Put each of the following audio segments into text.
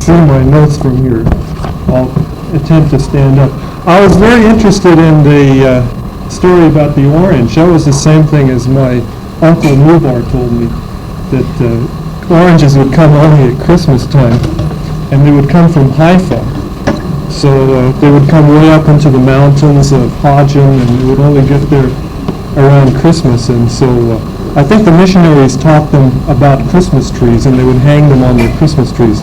see my notes from here. I'll attempt to stand up. I was very interested in the story about the orange. That was the same thing as my Uncle Mubar told me, that oranges would come only at Christmas time, and they would come from Haifa. So they would come way up into the mountains of Hajin, and they would only get there around Christmas. And so I think the missionaries taught them about Christmas trees, and they would hang them on their Christmas trees.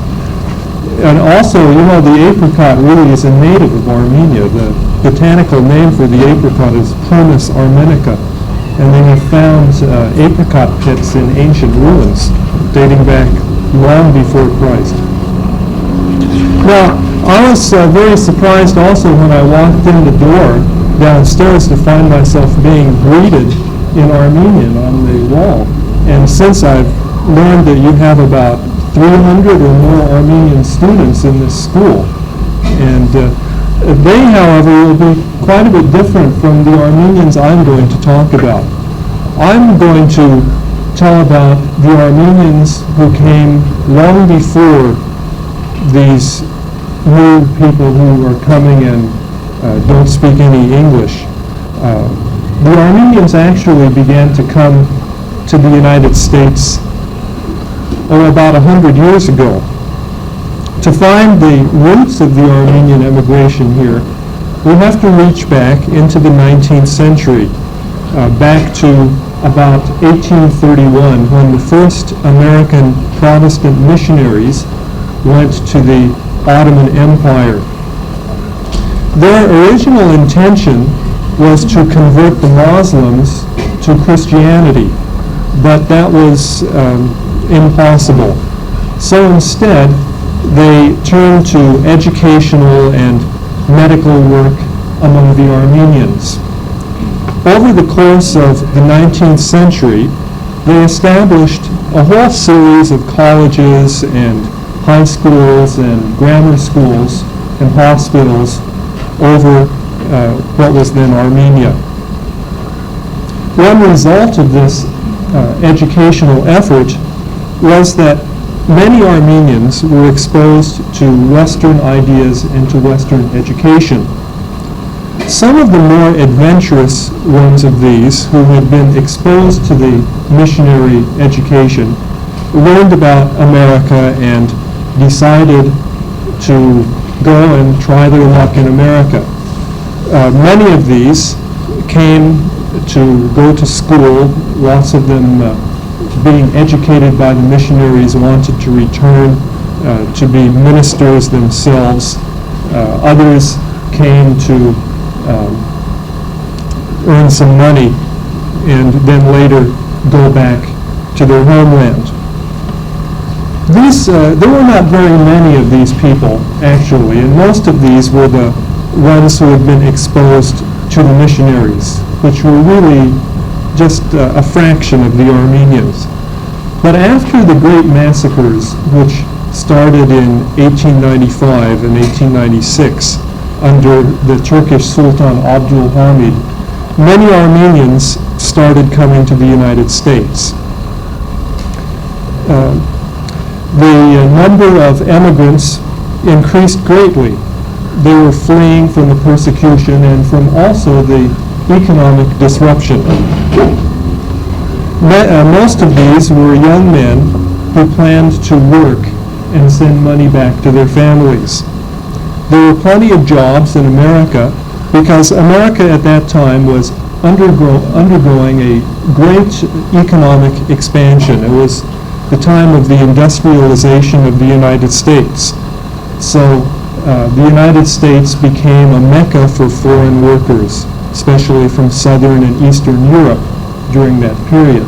And also, you know, the apricot really is a native of Armenia. The botanical name for the apricot is Prunus armenica. And they have found apricot pits in ancient ruins dating back long before Christ. Now, I was very surprised also when I walked in the door downstairs to find myself being greeted in Armenian on the wall. And since I've learned that you have about 300 or more Armenian students in this school, and they, however, will be quite a bit different from the Armenians I'm going to talk about. I'm going to tell about the Armenians who came long before these new people who are coming and don't speak any English. The Armenians actually began to come to the United States about 100 years ago. To find the roots of the Armenian immigration here, we have to reach back into the 19th century, back to about 1831, when the first American Protestant missionaries went to the Ottoman Empire. Their original intention was to convert the Muslims to Christianity, but that was impossible. So instead, they turned to educational and medical work among the Armenians. Over the course of the 19th century, they established a whole series of colleges and high schools and grammar schools and hospitals over what was then Armenia. One result of this educational effort was that many Armenians were exposed to Western ideas and to Western education. Some of the more adventurous ones of these, who had been exposed to the missionary education, learned about America and decided to go and try their luck in America. Many of these came to go to school. Lots of them being educated by the missionaries wanted to return to be ministers themselves. Others came to earn some money and then later go back to their homeland. There were not very many of these people, actually, and most of these were the ones who had been exposed to the missionaries, which were really just a fraction of the Armenians. But after the great massacres, which started in 1895 and 1896 under the Turkish Sultan Abdul Hamid, many Armenians started coming to the United States. The number of immigrants increased greatly. They were fleeing from the persecution and from also the economic disruption. Most of these were young men who planned to work and send money back to their families. There were plenty of jobs in America because America at that time was undergoing a great economic expansion. It was the time of the industrialization of the United States. So the United States became a mecca for foreign workers, especially from Southern and Eastern Europe during that period.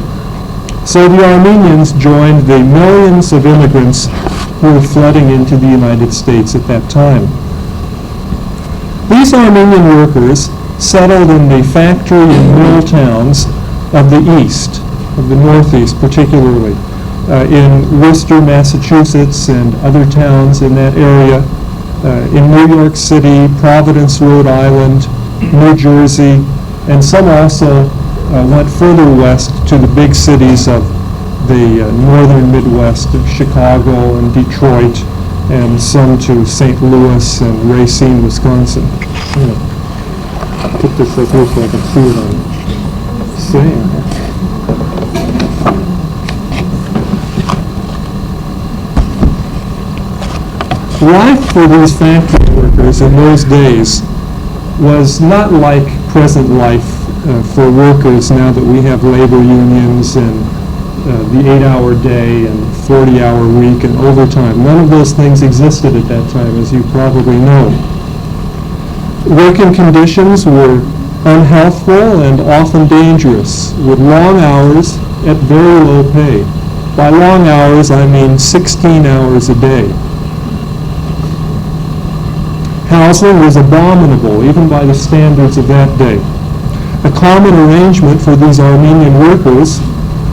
So the Armenians joined the millions of immigrants who were flooding into the United States at that time. These Armenian workers settled in the factory and mill towns of the East, of the Northeast particularly, in Worcester, Massachusetts, and other towns in that area, in New York City, Providence, Rhode Island, New Jersey, and some also went further west to the big cities of the northern Midwest, of Chicago and Detroit and some to St. Louis and Racine, Wisconsin. Put this up here so I can see what I'm saying. Life for these factory workers in those days was not like present life for workers now that we have labor unions and the 8-hour day and 40-hour week and overtime. None of those things existed at that time, as you probably know. Working conditions were unhealthful and often dangerous, with long hours at very low pay. By long hours, I mean 16 hours a day. Housing was abominable, even by the standards of that day. A common arrangement for these Armenian workers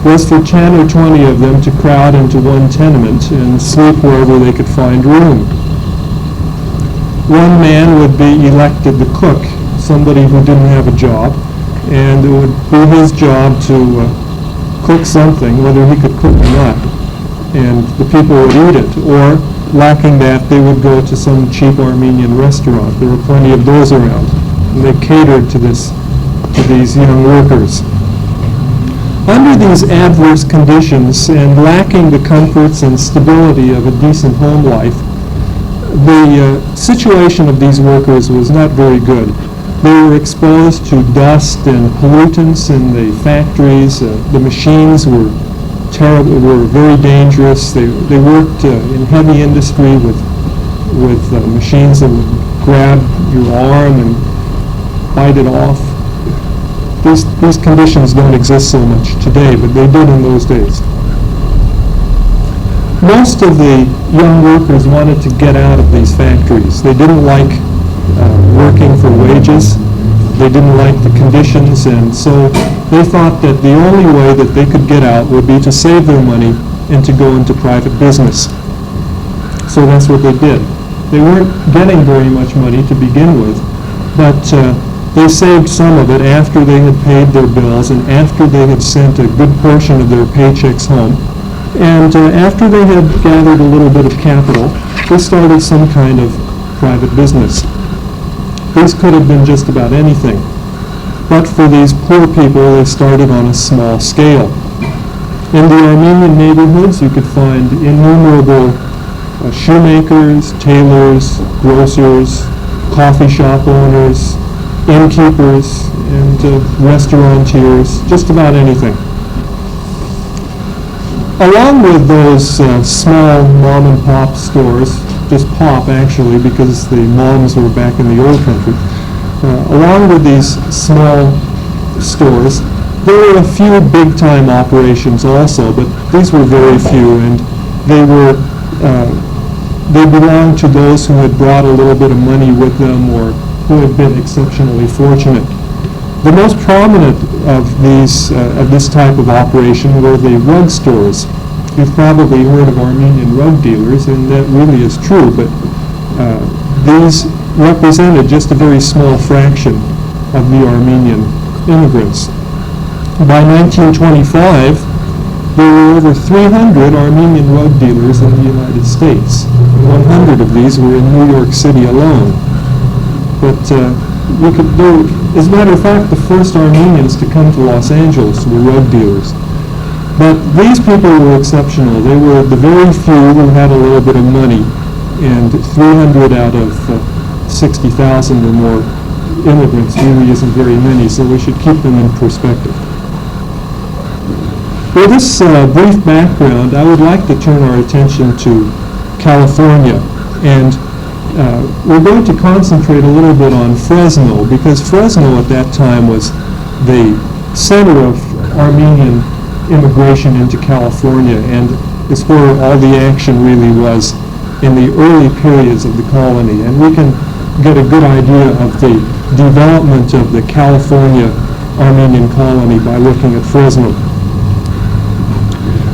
was for 10 or 20 of them to crowd into one tenement and sleep wherever they could find room. One man would be elected the cook, somebody who didn't have a job, and it would be his job to cook something, whether he could cook or not, and the people would eat it, or lacking that, they would go to some cheap Armenian restaurant. There were plenty of those around, and they catered to these young workers. Under these adverse conditions and lacking the comforts and stability of a decent home life, the situation of these workers was not very good. They were exposed to dust and pollutants in the factories. The machines were terrible, were very dangerous. They worked in heavy industry with machines that would grab your arm and bite it off. These conditions don't exist so much today, but they did in those days. Most of the young workers wanted to get out of these factories. They didn't like working for wages. They didn't like the conditions, and so they thought that the only way that they could get out would be to save their money and to go into private business. So that's what they did. They weren't getting very much money to begin with, but they saved some of it after they had paid their bills and after they had sent a good portion of their paychecks home. And after they had gathered a little bit of capital, they started some kind of private business. These could have been just about anything. But for these poor people, they started on a small scale. In the Armenian neighborhoods, you could find innumerable shoemakers, tailors, grocers, coffee shop owners, innkeepers, and restaurateurs, just about anything. Along with those small mom-and-pop stores, just pop actually because the moms were back in the old country, along with these small stores, there were a few big-time operations also, but these were very few, and they belonged to those who had brought a little bit of money with them or who had been exceptionally fortunate. The most prominent of this type of operation were the rug stores. You've probably heard of Armenian rug dealers, and that really is true, but these represented just a very small fraction of the Armenian immigrants. By 1925, there were over 300 Armenian rug dealers in the United States. 100 of these were in New York City alone. But as a matter of fact, the first Armenians to come to Los Angeles were rug dealers. But these people were exceptional. They were the very few who had a little bit of money, and 300 out of 60,000 or more immigrants really isn't very many, so we should keep them in perspective. For this brief background, I would like to turn our attention to California, and we're going to concentrate a little bit on Fresno, because Fresno at that time was the center of Armenian immigration into California, and is where all the action really was in the early periods of the colony. And we can get a good idea of the development of the California Armenian colony by looking at Fresno.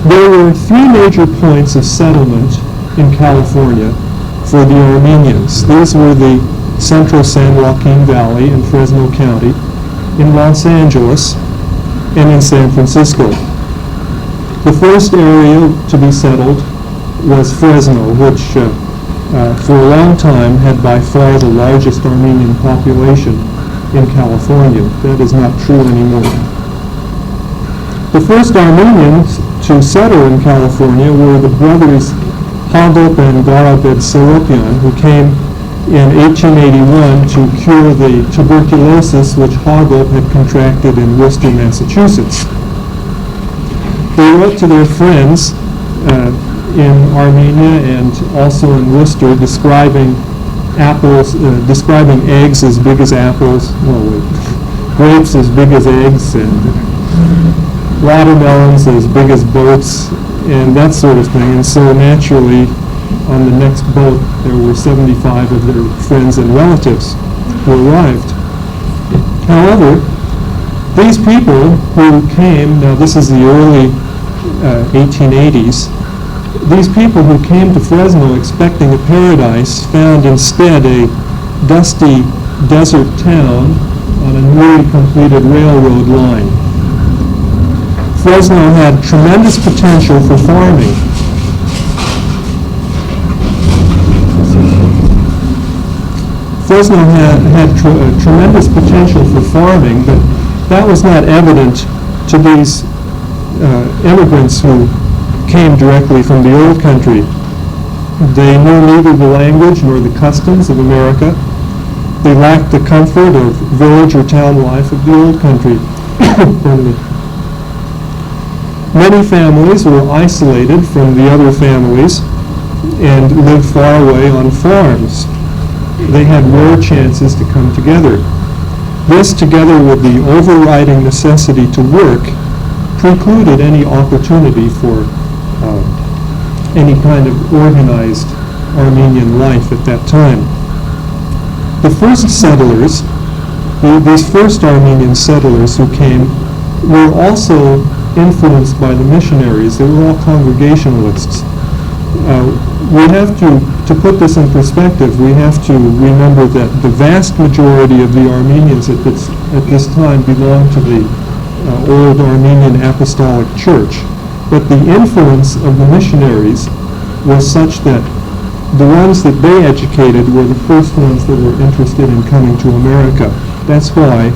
There were three major points of settlement in California for the Armenians. These were the central San Joaquin Valley in Fresno County, in Los Angeles, and in San Francisco. The first area to be settled was Fresno, which for a long time, had by far the largest Armenian population in California. That is not true anymore. The first Armenians to settle in California were the brothers Hagop and Garabed Seropian, who came in 1881 to cure the tuberculosis which Hagop had contracted in Worcester, Massachusetts. They wrote to their friends in Armenia and also in Worcester describing apples, describing eggs as big as apples, grapes as big as eggs, and watermelons as big as boats, and that sort of thing. And so naturally, on the next boat, there were 75 of their friends and relatives who arrived. However, these people who came, now this is the early 1880s, these people who came to Fresno expecting a paradise found instead a dusty desert town on a newly completed railroad line. Fresno had tremendous potential for farming. Fresno had tremendous potential for farming, but that was not evident to these immigrants who came directly from the old country. They knew neither the language nor the customs of America. They lacked the comfort of village or town life of the old country. Many families were isolated from the other families and lived far away on farms. They had rare chances to come together. This, together with the overriding necessity to work, precluded any opportunity for any kind of organized Armenian life at that time. The first settlers, these first Armenian settlers who came, were also influenced by the missionaries. They were all Congregationalists. We have to put this in perspective, we have to remember that the vast majority of the Armenians at this time belonged to the old Armenian Apostolic Church. But the influence of the missionaries was such that the ones that they educated were the first ones that were interested in coming to America. That's why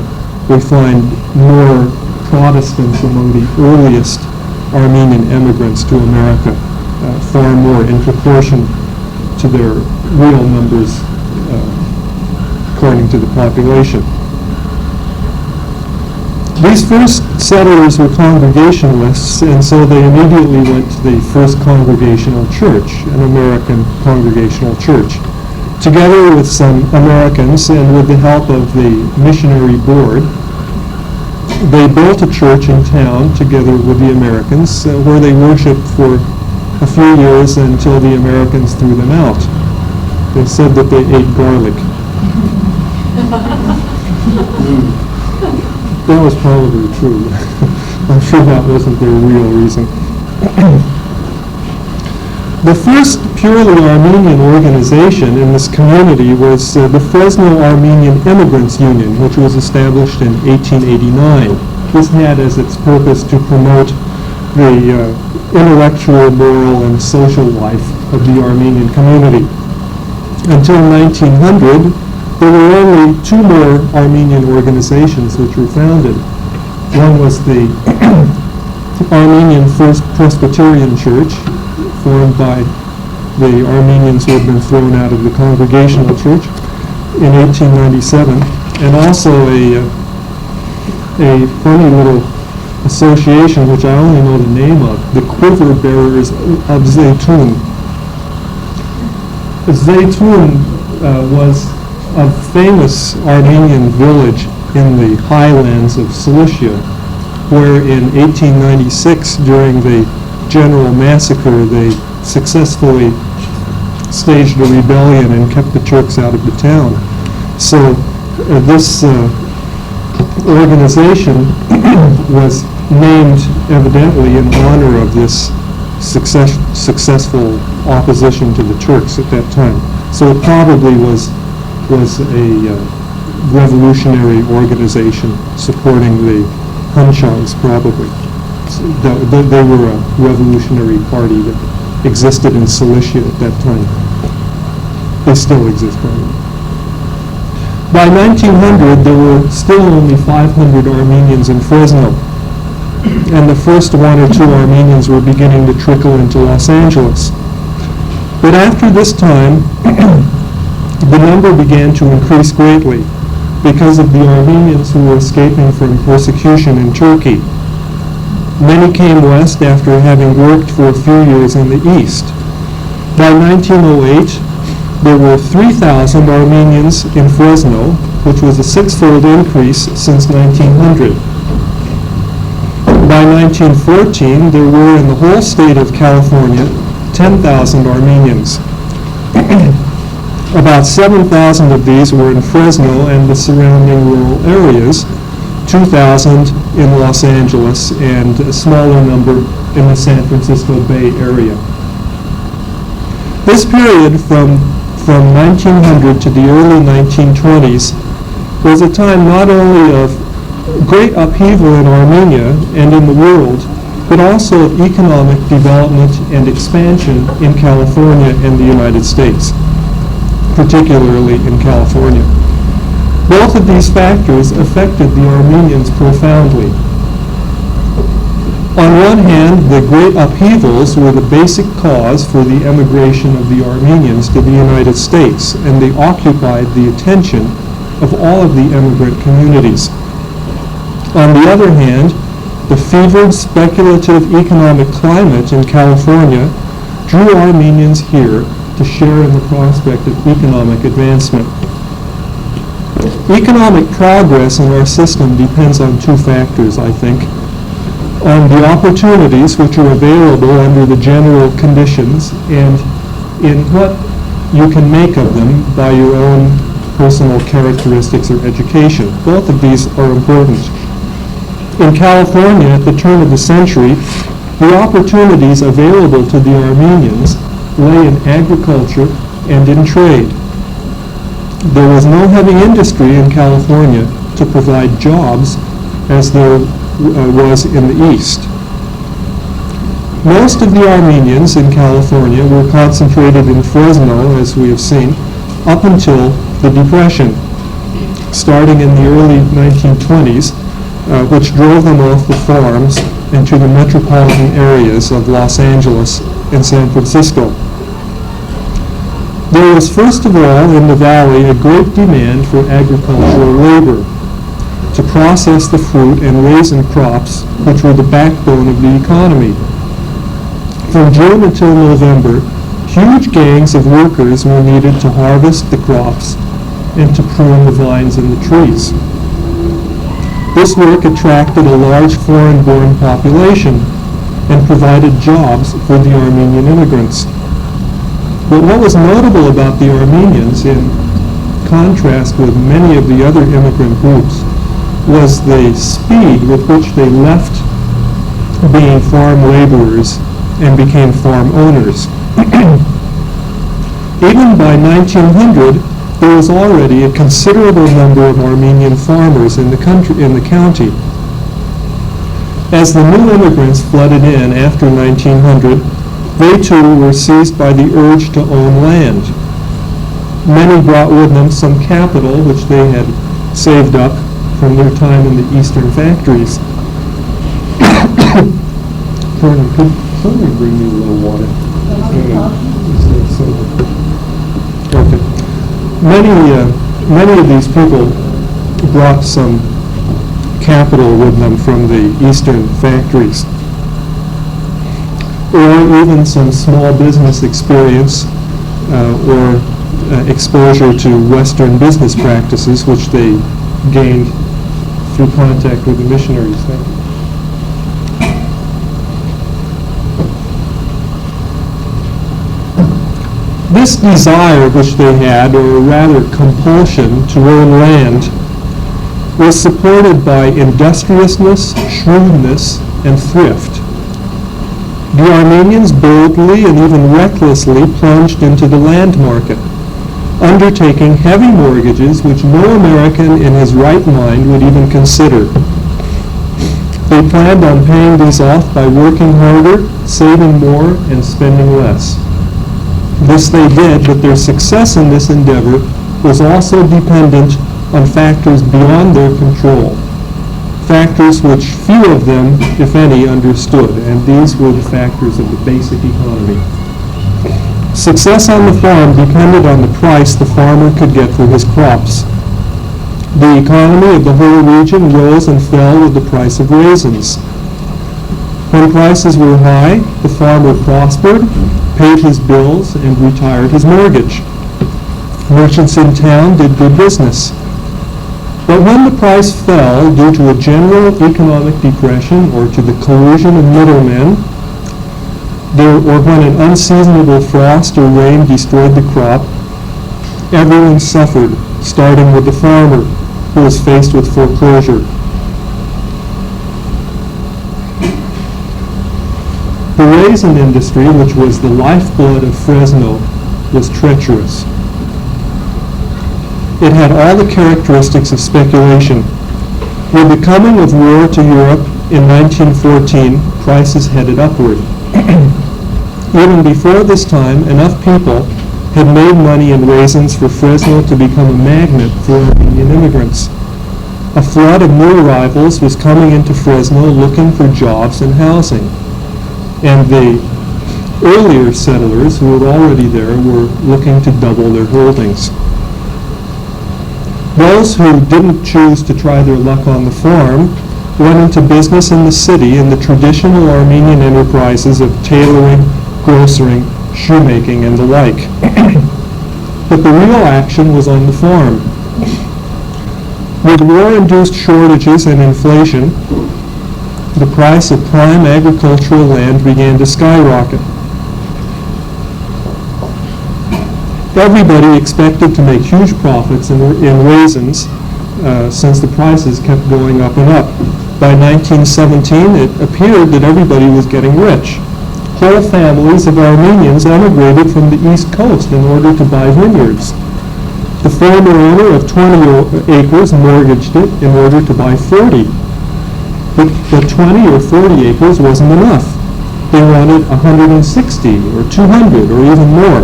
we find more Protestants among the earliest Armenian immigrants to America, far more in proportion to their real numbers according to the population. These first settlers were Congregationalists, and so they immediately went to the First Congregational Church, an American Congregational Church. Together with some Americans and with the help of the missionary board, they built a church in town together with the Americans where they worshiped for a few years until the Americans threw them out. They said that they ate garlic. That was probably true. I'm sure that wasn't their real reason. The first purely Armenian organization in this community was the Fresno Armenian Immigrants Union, which was established in 1889. This had as its purpose to promote the intellectual, moral, and social life of the Armenian community. Until 1900, there were only two more Armenian organizations which were founded. One was the Armenian First Presbyterian Church, formed by the Armenians who had been thrown out of the Congregational Church in 1897, and also a funny little association, which I only know the name of, the Quiver Bearers of Zeytun. Zeytun was a famous Armenian village in the highlands of Cilicia, where in 1896, during the general massacre, they successfully staged a rebellion and kept the Turks out of the town. So this organization was named evidently in honor of this successful opposition to the Turks at that time. So it probably was a revolutionary organization supporting the Hunchans, probably. So they were a revolutionary party that existed in Cilicia at that time. They still exist, right? By 1900, there were still only 500 Armenians in Fresno, and the first 1 or 2 Armenians were beginning to trickle into Los Angeles. But after this time, the number began to increase greatly because of the Armenians who were escaping from persecution in Turkey. Many came west after having worked for a few years in the east. By 1908, there were 3,000 Armenians in Fresno, which was a 6-fold increase since 1900. By 1914, there were in the whole state of California 10,000 Armenians. About 7,000 of these were in Fresno and the surrounding rural areas, 2,000 in Los Angeles, and a smaller number in the San Francisco Bay Area. This period from 1900 to the early 1920s was a time not only of great upheaval in Armenia and in the world, but also of economic development and expansion in California and the United States, particularly in California. Both of these factors affected the Armenians profoundly. On one hand, the great upheavals were the basic cause for the emigration of the Armenians to the United States, and they occupied the attention of all of the immigrant communities. On the other hand, the fevered, speculative economic climate in California drew Armenians here to share in the prospect of economic advancement. Economic progress in our system depends on 2 factors, I think. On the opportunities which are available under the general conditions, and in what you can make of them by your own personal characteristics or education. Both of these are important. In California, at the turn of the century, the opportunities available to the Armenians lay in agriculture and in trade. There was no heavy industry in California to provide jobs as there was in the East. Most of the Armenians in California were concentrated in Fresno, as we have seen, up until the Depression, starting in the early 1920s, which drove them off the farms into the metropolitan areas of Los Angeles and San Francisco. There was, first of all, in the valley, a great demand for agricultural labor to process the fruit and raisin crops, which were the backbone of the economy. From June until November, huge gangs of workers were needed to harvest the crops and to prune the vines and the trees. This work attracted a large foreign-born population and provided jobs for the Armenian immigrants. But what was notable about the Armenians, in contrast with many of the other immigrant groups, was the speed with which they left being farm laborers and became farm owners. Even by 1900, there was already a considerable number of Armenian farmers in the county. As the new immigrants flooded in after 1900, they too were seized by the urge to own land. Many brought with them some capital which they had saved up from their time in the eastern factories. Pardon, could somebody bring me a little water? Okay. Many of these people brought some capital with them from the eastern factories, or even some small business experience or exposure to Western business practices, which they gained through contact with the missionaries. Thank you. This desire which they had, or rather compulsion, to own land was supported by industriousness, shrewdness, and thrift. The Armenians boldly and even recklessly plunged into the land market, undertaking heavy mortgages which no American in his right mind would even consider. They planned on paying these off by working harder, saving more, and spending less. This they did, but their success in this endeavor was also dependent on factors beyond their control, factors which few of them, if any, understood, and these were the factors of the basic economy. Success on the farm depended on the price the farmer could get for his crops. The economy of the whole region rose and fell with the price of raisins. When prices were high, the farmer prospered, paid his bills, and retired his mortgage. Merchants in town did good business. But when the price fell due to a general economic depression or to the collusion of middlemen, or when an unseasonable frost or rain destroyed the crop, everyone suffered, starting with the farmer, who was faced with foreclosure. The raisin industry, which was the lifeblood of Fresno, was treacherous. It had all the characteristics of speculation. With the coming of war to Europe in 1914, prices headed upward. Even before this time, enough people had made money in raisins for Fresno to become a magnet for Armenian immigrants. A flood of new arrivals was coming into Fresno looking for jobs and housing. And the earlier settlers who were already there were looking to double their holdings. Those who didn't choose to try their luck on the farm went into business in the city in the traditional Armenian enterprises of tailoring, grocering, shoemaking, and the like. But the real action was on the farm. With war-induced shortages and inflation, the price of prime agricultural land began to skyrocket. Everybody expected to make huge profits in raisins since the prices kept going up and up. By 1917, it appeared that everybody was getting rich. Whole families of Armenians emigrated from the East Coast in order to buy vineyards. The former owner of 20 acres mortgaged it in order to buy 40. But the 20 or 40 acres wasn't enough. They wanted 160 or 200 or even more.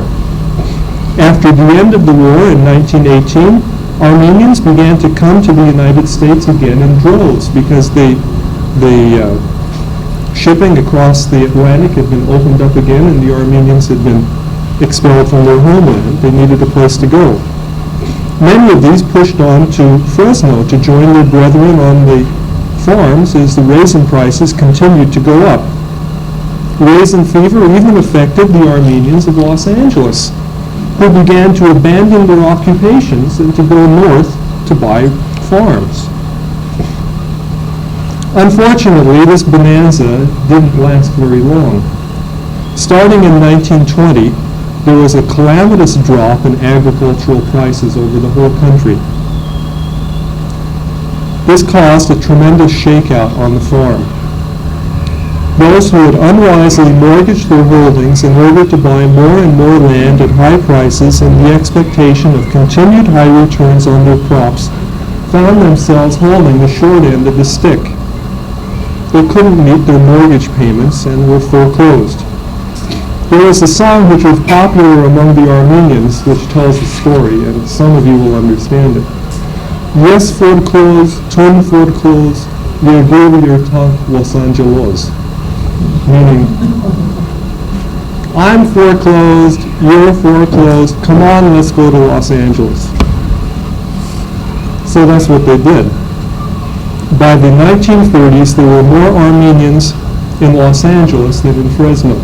After the end of the war in 1918, Armenians began to come to the United States again in droves because the shipping across the Atlantic had been opened up again and the Armenians had been expelled from their homeland. They needed a place to go. Many of these pushed on to Fresno to join their brethren on the farms as the raisin prices continued to go up. Raisin fever even affected the Armenians of Los Angeles, who began to abandon their occupations and to go north to buy farms. Unfortunately, this bonanza didn't last very long. Starting in 1920, there was a calamitous drop in agricultural prices over the whole country. This caused a tremendous shakeout on the farm. Those who had unwisely mortgaged their holdings in order to buy more and more land at high prices in the expectation of continued high returns on their crops found themselves holding the short end of the stick. They couldn't meet their mortgage payments and were foreclosed. There is a song which was popular among the Armenians which tells the story, and some of you will understand it. Yes, foreclosed, ton foreclosed, wir geben your tank Los Angeles. Meaning, I'm foreclosed, you're foreclosed, come on, let's go to Los Angeles. So that's what they did. By the 1930s, there were more Armenians in Los Angeles than in Fresno.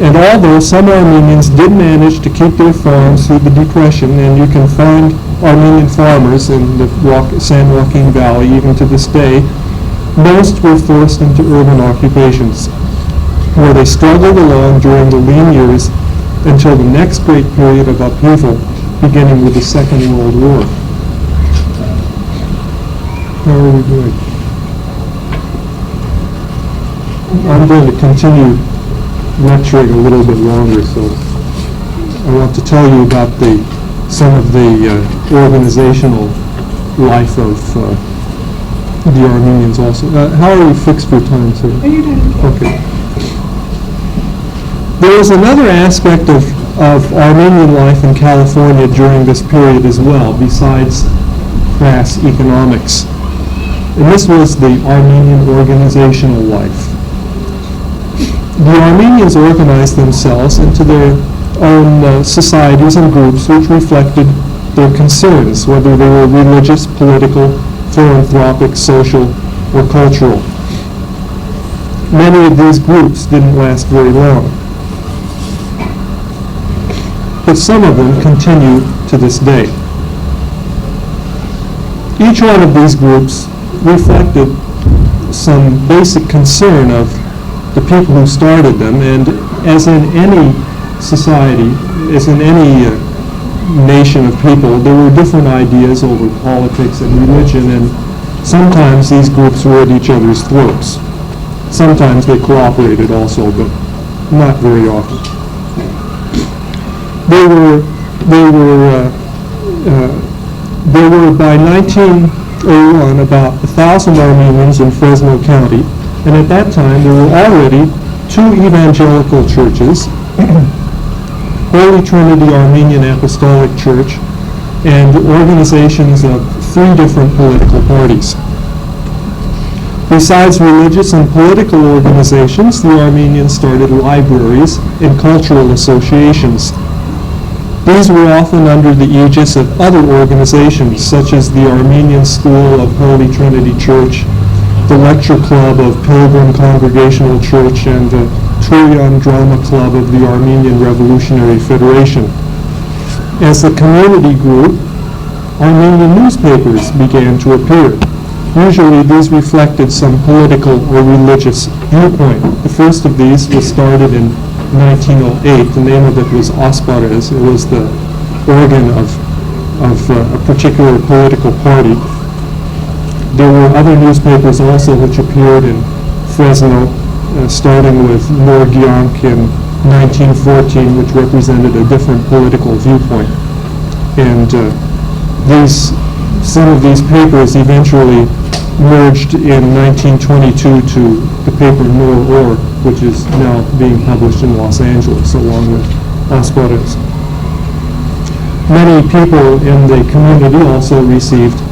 And although some Armenians did manage to keep their farms through the Depression, and you can find Armenian farmers in the San Joaquin Valley even to this day, most were forced into urban occupations, where they struggled along during the lean years until the next great period of upheaval, beginning with the Second World War. How are we doing? I'm going to continue lecturing a little bit longer, so I want to tell you about some of the organizational life of the Armenians also. How are we fixed for time, sir? Are you doing okay? Okay. There is another aspect of of Armenian life in California during this period as well, besides class economics. And this was the Armenian organizational life. The Armenians organized themselves into their own societies and groups which reflected their concerns, whether they were religious, political, philanthropic, social, or cultural. Many of these groups didn't last very long, but some of them continue to this day. Each one of these groups reflected some basic concern of the people who started them, and as in any society, as in any nation of people, there were different ideas over politics and religion, and sometimes these groups were at each other's throats. Sometimes they cooperated also, but not very often. There were by 1901 about 1,000 Armenians in Fresno County, and at that time there were already 2 evangelical churches, Holy Trinity Armenian Apostolic Church, and organizations of 3 different political parties. Besides religious and political organizations, the Armenians started libraries and cultural associations. These were often under the aegis of other organizations, such as the Armenian School of Holy Trinity Church, the Lecture Club of Pilgrim Congregational Church, and the Turian Drama Club of the Armenian Revolutionary Federation. As the community grew, Armenian newspapers began to appear. Usually these reflected some political or religious viewpoint. The first of these was started in 1908. The name of it was Aspares. It was the organ of a particular political party. There were other newspapers also which appeared in Fresno, starting with Norgyank in 1914, which represented a different political viewpoint. And some of these papers eventually merged in 1922 to the paper Nor-Or, which is now being published in Los Angeles along with Aspares. Many people in the community also received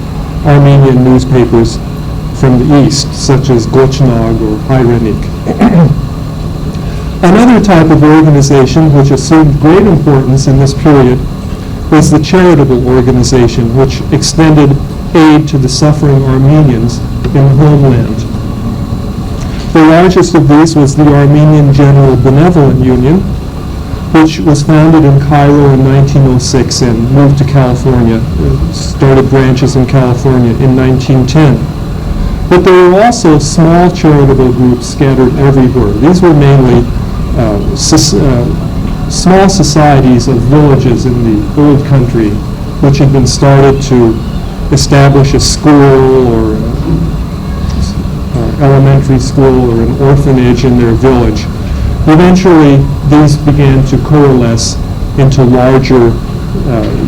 Armenian newspapers from the east, such as Gochnag or Hayrenik. Another type of organization which assumed great importance in this period was the charitable organization, which extended aid to the suffering Armenians in the homeland. The largest of these was the Armenian General Benevolent Union, which was founded in Cairo in 1906 and moved to California, started branches in California in 1910. But there were also small charitable groups scattered everywhere. These were mainly small societies of villages in the old country, which had been started to establish a school or elementary school or an orphanage in their village. Eventually, these began to coalesce into larger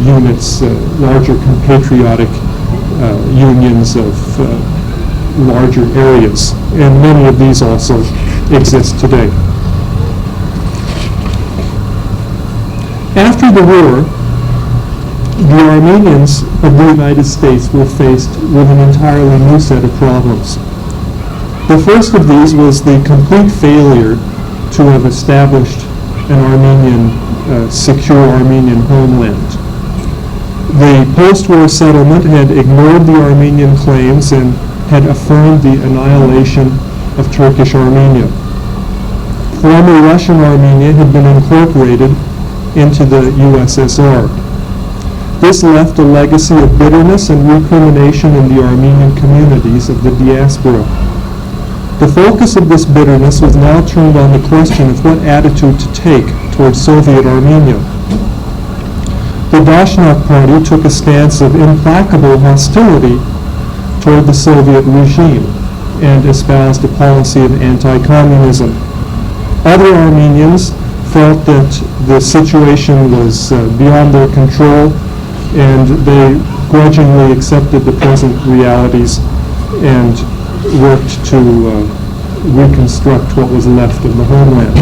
units, larger compatriotic unions of larger areas, and many of these also exist today. After the war, the Armenians of the United States were faced with an entirely new set of problems. The first of these was the complete failure to have established an Armenian, secure Armenian homeland. The post-war settlement had ignored the Armenian claims and had affirmed the annihilation of Turkish Armenia. Former Russian Armenia had been incorporated into the USSR. This left a legacy of bitterness and recrimination in the Armenian communities of the diaspora. The focus of this bitterness was now turned on the question of what attitude to take towards Soviet Armenia. The Dashnak Party took a stance of implacable hostility toward the Soviet regime and espoused a policy of anti-communism. Other Armenians felt that the situation was beyond their control, and they grudgingly accepted the present realities and worked to reconstruct what was left of the homeland.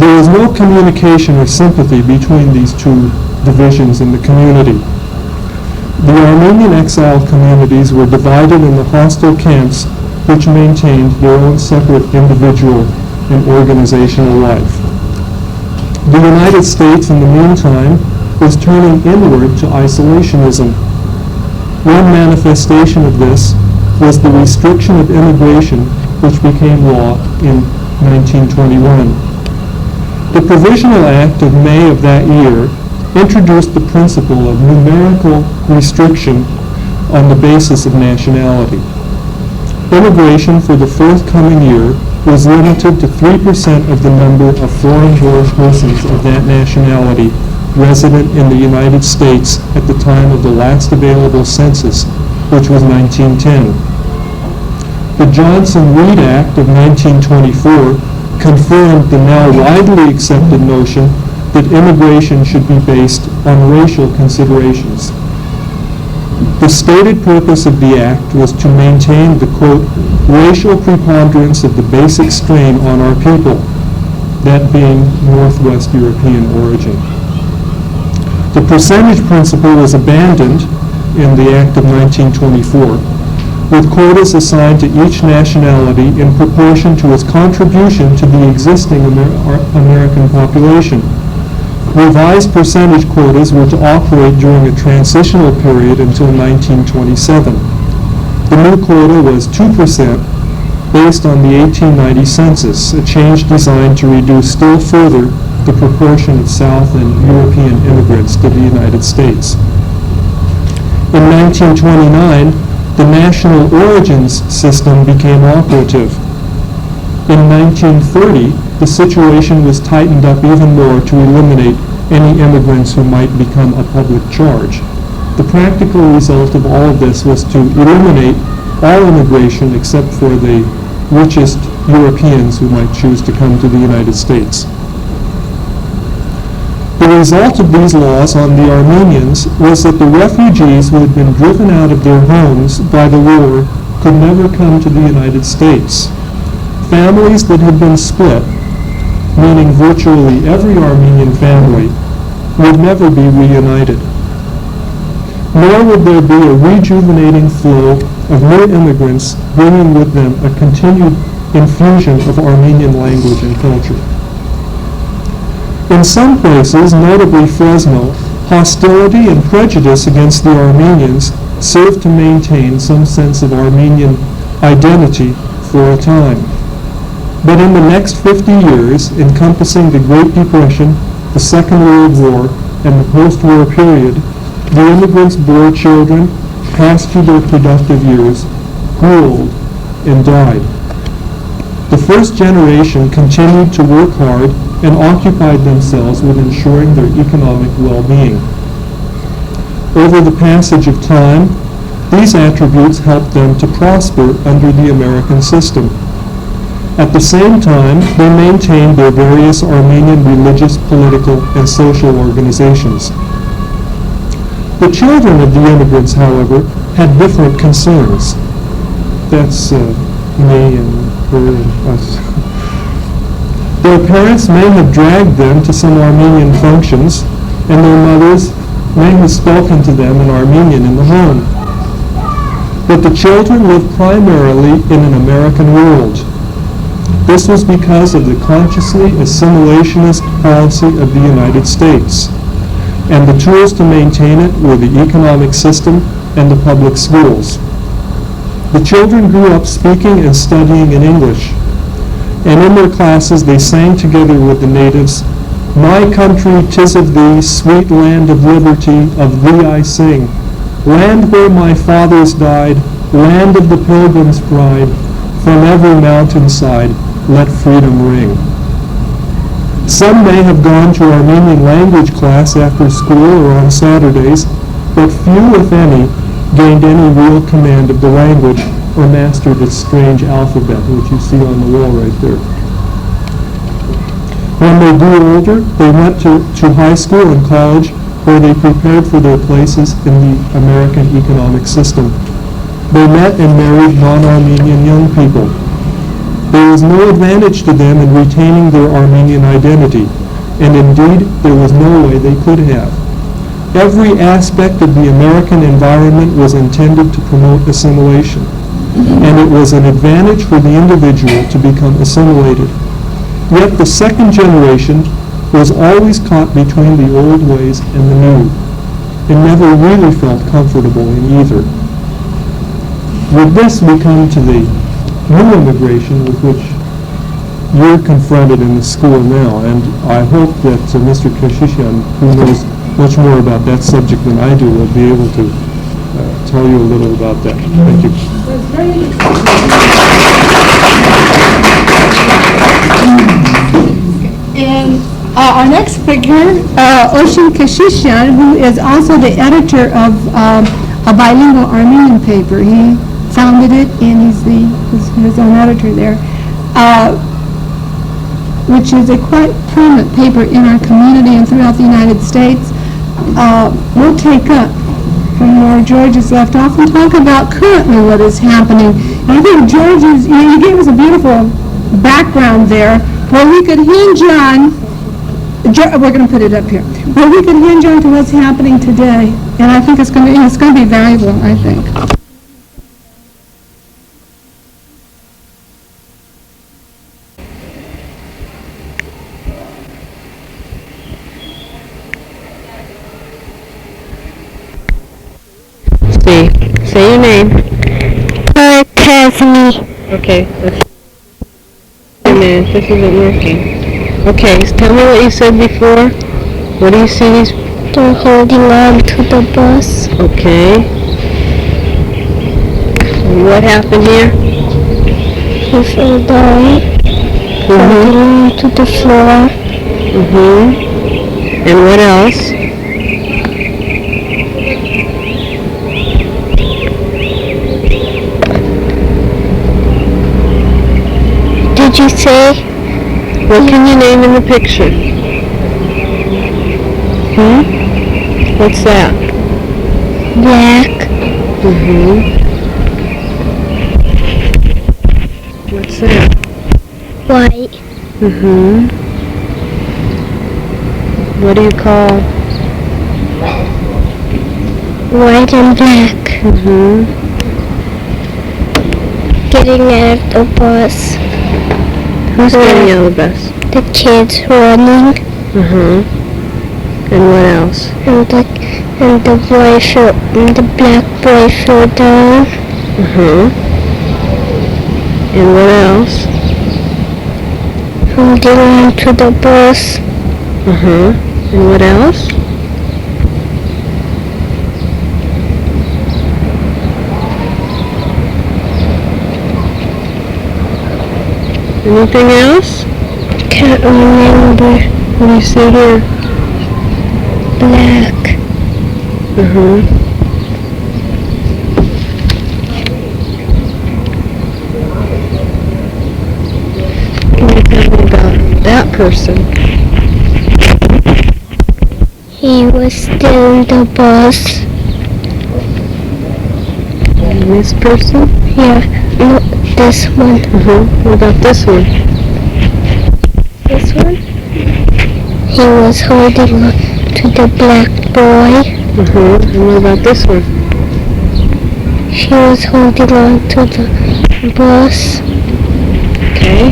There was no communication or sympathy between these two divisions in the community. The Armenian exile communities were divided into hostile camps which maintained their own separate individual and organizational life. The United States, in the meantime, was turning inward to isolationism. One manifestation of this was the restriction of immigration, which became law in 1921. The Provisional Act of May of that year introduced the principle of numerical restriction on the basis of nationality. Immigration for the forthcoming year was limited to 3% of the number of foreign-born persons of that nationality resident in the United States at the time of the last available census, which was 1910. The Johnson-Reed Act of 1924 confirmed the now widely accepted notion that immigration should be based on racial considerations. The stated purpose of the act was to maintain the, quote, racial preponderance of the basic strain on our people, that being Northwest European origin. The percentage principle was abandoned in the Act of 1924, with quotas assigned to each nationality in proportion to its contribution to the existing American population. Revised percentage quotas were to operate during a transitional period until 1927. The new quota was 2% based on the 1890 census, a change designed to reduce still further the proportion of South and European immigrants to the United States. In 1929, the national origins system became operative. In 1930, the situation was tightened up even more to eliminate any immigrants who might become a public charge. The practical result of all of this was to eliminate all immigration except for the richest Europeans who might choose to come to the United States. The result of these laws on the Armenians was that the refugees who had been driven out of their homes by the war could never come to the United States. Families that had been split, meaning virtually every Armenian family, would never be reunited. Nor would there be a rejuvenating flow of new immigrants bringing with them a continued infusion of Armenian language and culture. In some places, notably Fresno, hostility and prejudice against the Armenians served to maintain some sense of Armenian identity for a time. But in the next 50 years, encompassing the Great Depression, the Second World War, and the post-war period, the immigrants bore children, passed through their productive years, grew old, and died. The first generation continued to work hard and occupied themselves with ensuring their economic well-being. Over the passage of time, these attributes helped them to prosper under the American system. At the same time, they maintained their various Armenian religious, political, and social organizations. The children of the immigrants, however, had different concerns. That's me and her and us. Their parents may have dragged them to some Armenian functions, and their mothers may have spoken to them in Armenian in the home. But the children lived primarily in an American world. This was because of the consciously assimilationist policy of the United States, and the tools to maintain it were the economic system and the public schools. The children grew up speaking and studying in English, and in their classes they sang together with the natives, "My country, 'tis of thee, sweet land of liberty, of thee I sing. Land where my fathers died, land of the pilgrim's pride, from every mountainside, let freedom ring." Some may have gone to Armenian language class after school or on Saturdays, but few, if any, gained any real command of the language or mastered its strange alphabet, which you see on the wall right there. When they grew older, they went to high school and college, where they prepared for their places in the American economic system. They met and married non-Armenian young people. There was no advantage to them in retaining their Armenian identity, and indeed there was no way they could have. Every aspect of the American environment was intended to promote assimilation, and it was an advantage for the individual to become assimilated. Yet the second generation was always caught between the old ways and the new. It never really felt comfortable in either. With this, we come to the new immigration with which you're confronted in the school now, and I hope that Mr. Keshishian, who knows much more about that subject than I do, will be able to tell you a little about that. Thank you. And our next speaker, Osheen Keshishian, who is also the editor of a bilingual Armenian paper. He founded it, and he's his own editor there, which is a quite prominent paper in our community and throughout the United States. We'll take up from where George has left off and talk about currently what is happening. And I think George you gave us a beautiful background there where we could hinge on, we're going to put it up here, where we could hinge on to what's happening today. And I think it's going to be valuable, I think. Say your name. Okay, let's wait a minute, this isn't working. Okay, so tell me what you said before. What do you see these? They're holding on to the bus. Okay. And what happened here? He fell down, holding on to the floor. And what else? Did you say? What can you name in the picture? What's that? Black. What's that? White. What do you call? White and black. Getting out of the bus. Who's getting out of the bus? The kids running. And what else? And the black boy fell down. And what else? Holding on to the bus. And what else? Anything else? Can't remember. What do you see here? Black. Can you tell me about that person? He was still in the bus. And this person? Yeah, no, this one. What about this one? This one? He was holding on to the black boy. And what about this one? She was holding on to the bus. Okay.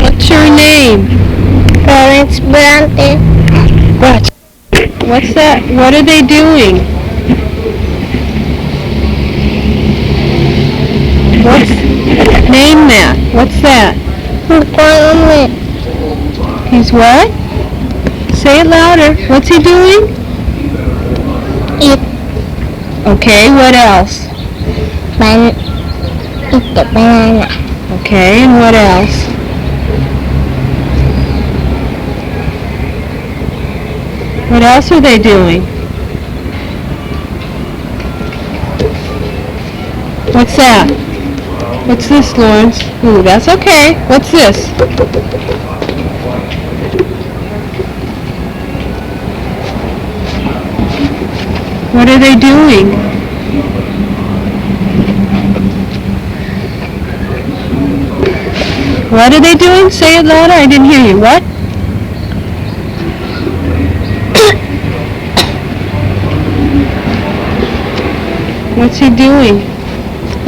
What's your name? Parents Brante. What? What's that? What are they doing? Name that. What's that? He's what? Say it louder. What's he doing? Eat Okay, what else? eat the banana. Okay, and what else? What else are they doing? What's that? What's this, Lawrence? Ooh, that's okay. What's this? What are they doing? What are they doing? Say it louder. I didn't hear you. What? What's he doing?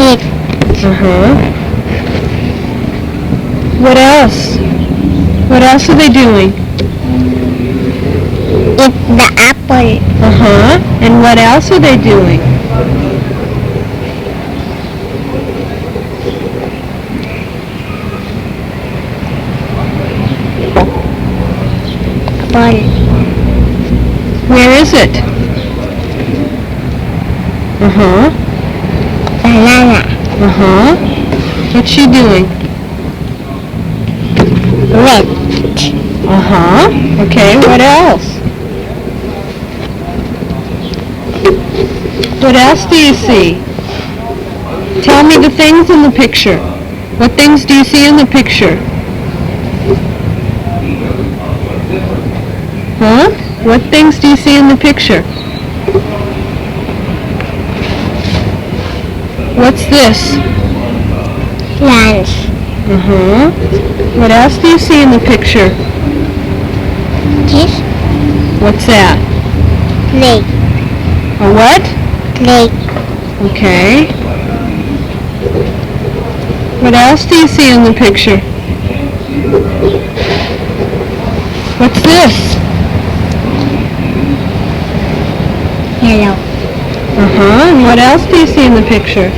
Eat Uh-huh. What else? What else are they doing? the apple. Uh-huh. And what else are they doing? Ball. Where is it? Uh-huh. Banana. Uh-huh. What's she doing? Red. Uh-huh. Okay, what else? What else do you see? Tell me the things in the picture. What things do you see in the picture? Huh? What things do you see in the picture? What's this? Lunch. Uh-huh. What else do you see in the picture? This. What's that? Lake. A what? Lake. Okay. What else do you see in the picture? What's this? Yellow. Uh-huh. And what else do you see in the picture?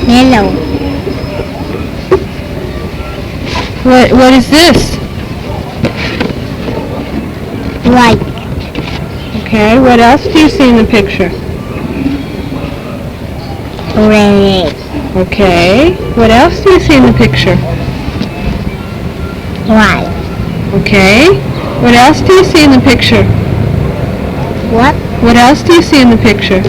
Yellow. What is this? White. Okay. What else do you see in the picture? Red. Okay. What else do you see in the picture? White. Okay. What else do you see in the picture? What? What else do you see in the picture?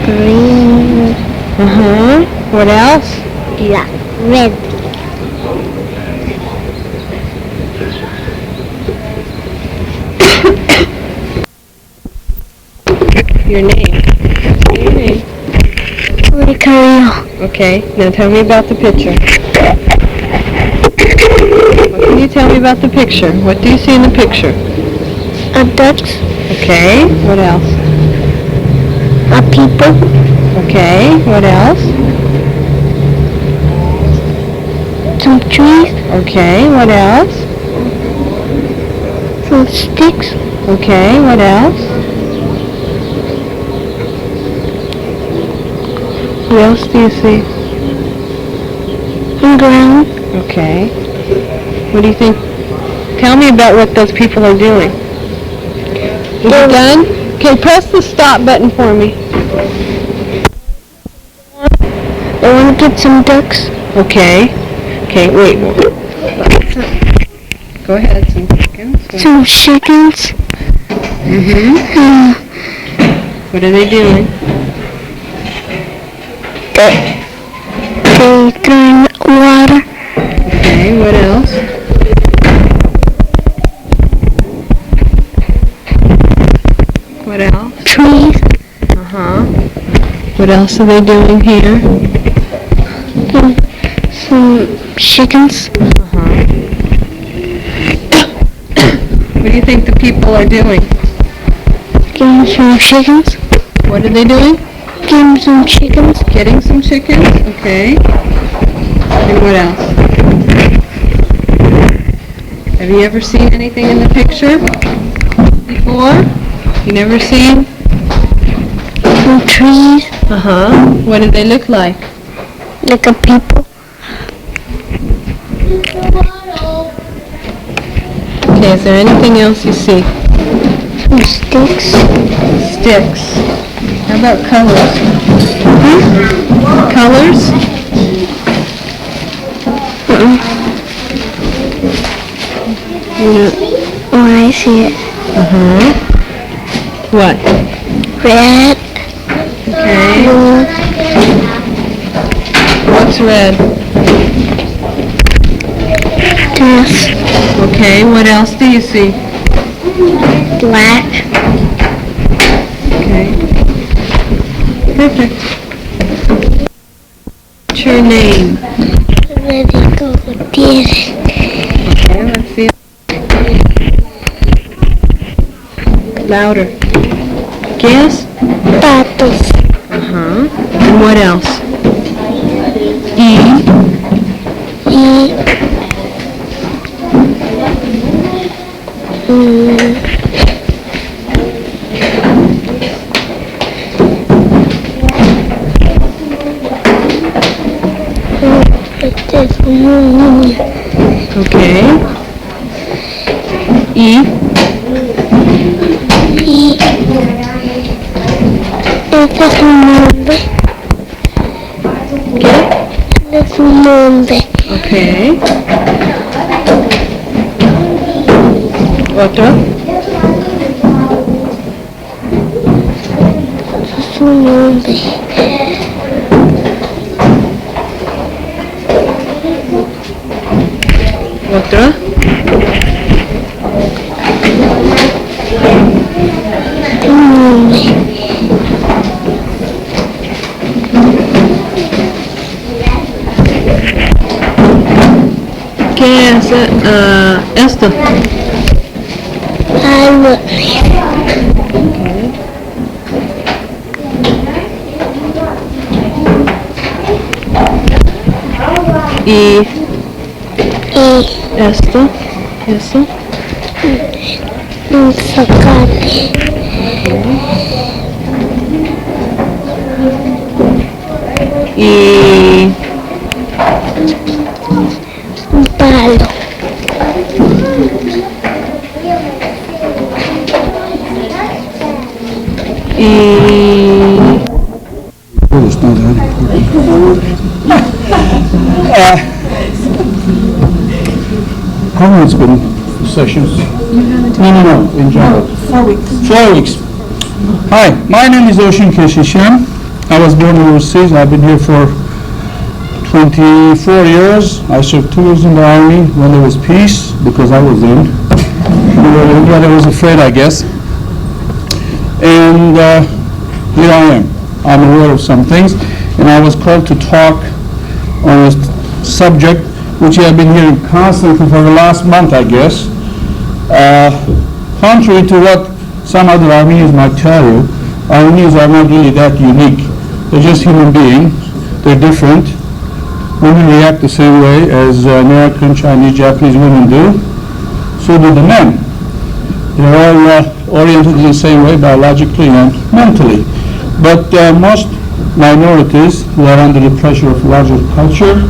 Green. Uh-huh. What else? Black. Red. Your name. Say your name. Ricardo. Okay. Now tell me about the picture. What can you tell me about the picture? What do you see in the picture? A duck. Okay. What else? A people. Okay. What else? Some trees. Okay. What else? Some sticks. Okay. What else? What else do you see? And ground. Okay. What do you think? Tell me about what those people are doing. Is it done? Okay, press the stop button for me. They want to get some ducks. Okay. Okay, wait. Go ahead, some chickens. Some chickens. Mm-hmm. What are they doing? They drink water. Okay, what else? What else? Trees. Uh-huh. What else are they doing here? Some chickens. Uh-huh. What do you think the people are doing? Getting some chickens. What are they doing? Getting some chickens. Getting some chickens? Okay. And what else? Have you ever seen anything in the picture before? You never seen? Some trees. Uh-huh. What do they look like? Like a people. Okay, is there anything else you see? Some sticks. Sticks. How about colors? Colors? You know, Oh, I see it. uh-huh. What? Red. Okay. Blue. What's red? This. Okay, what else do you see? Black. Okay. Perfect. What's your name? Federico Gutierrez. Okay, let's see. Louder. Guess? Patos. Uh-huh. And what else? E. Y... Este es un niño. Okay. E. Y... Este es un hombre. ¿Qué? Este es un hombre. Okay. Otro. Este es un hombre. Otro. Un hombre. ¿Qué es esto? Árbol. Y Y esto. Eso. un zacate. Y Un palo. y Oh, it's not that important. How long it's been sessions? No, in general. 4 weeks. 4 weeks. Hi, my name is Osheen Keshishian. I was born overseas. I've been here for 24 years. I served 2 years in the army when there was peace, because I was in. But I was afraid, I guess. And here I am. I'm aware of some things, and I was called to talk on a subject which I've been hearing constantly for the last month, I guess. Contrary to what some other Armenians might tell you, Armenians are not really that unique. They're just human beings. They're different. Women react the same way as American, Chinese, Japanese women do. So do the men. They're all oriented in the same way biologically and mentally. But most minorities who are under the pressure of larger culture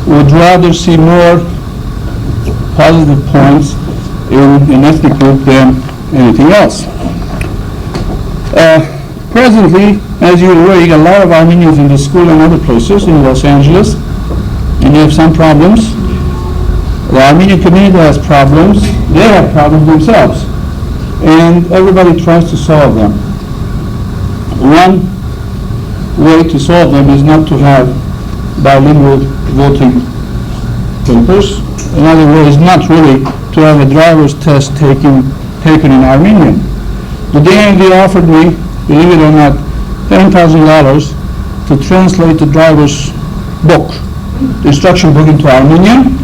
would rather see more positive points in an ethnic group than anything else. Presently, as you're aware, you got a lot of Armenians in the school and other places in Los Angeles, and you have some problems. The Armenian community has problems. They have problems themselves, and everybody tries to solve them. One way to solve them is not to have bilingual voting papers. Another way is not really to have a driver's test taken in Armenian. The DMV offered me, believe it or not, $10,000 to translate the driver's book, the instruction book, into Armenian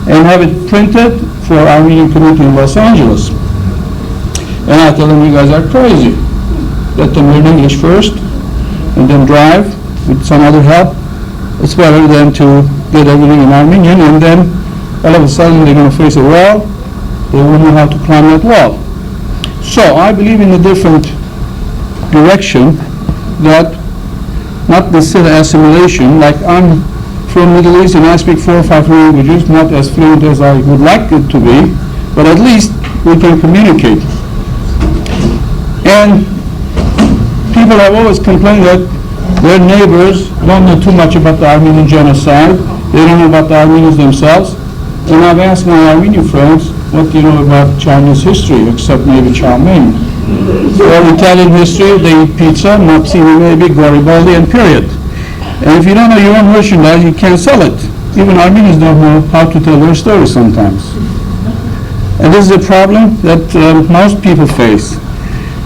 and have it printed for Armenian community in Los Angeles. And I tell them, you guys are crazy. Let them learn English first and then drive with some other help. It's better than to get everything in Armenian, and then all of a sudden they're going to face a wall. They won't know how to climb that wall. So I believe in a different direction, that not necessarily assimilation. Like, I'm from Middle East and I speak 4 or 5 languages, not as fluent as I would like it to be, but at least we can communicate. And people have always complained that their neighbors don't know too much about the Armenian genocide. They don't know about the Armenians themselves. And I've asked my Armenian friends, what do you know about Chinese history, except maybe chow mein? Or Italian history, they eat pizza, Mazzini maybe, Garibaldi, and period. And if you don't know your own merchandise, you can't sell it. Even Armenians don't know how to tell their story sometimes. And this is a problem that most people face.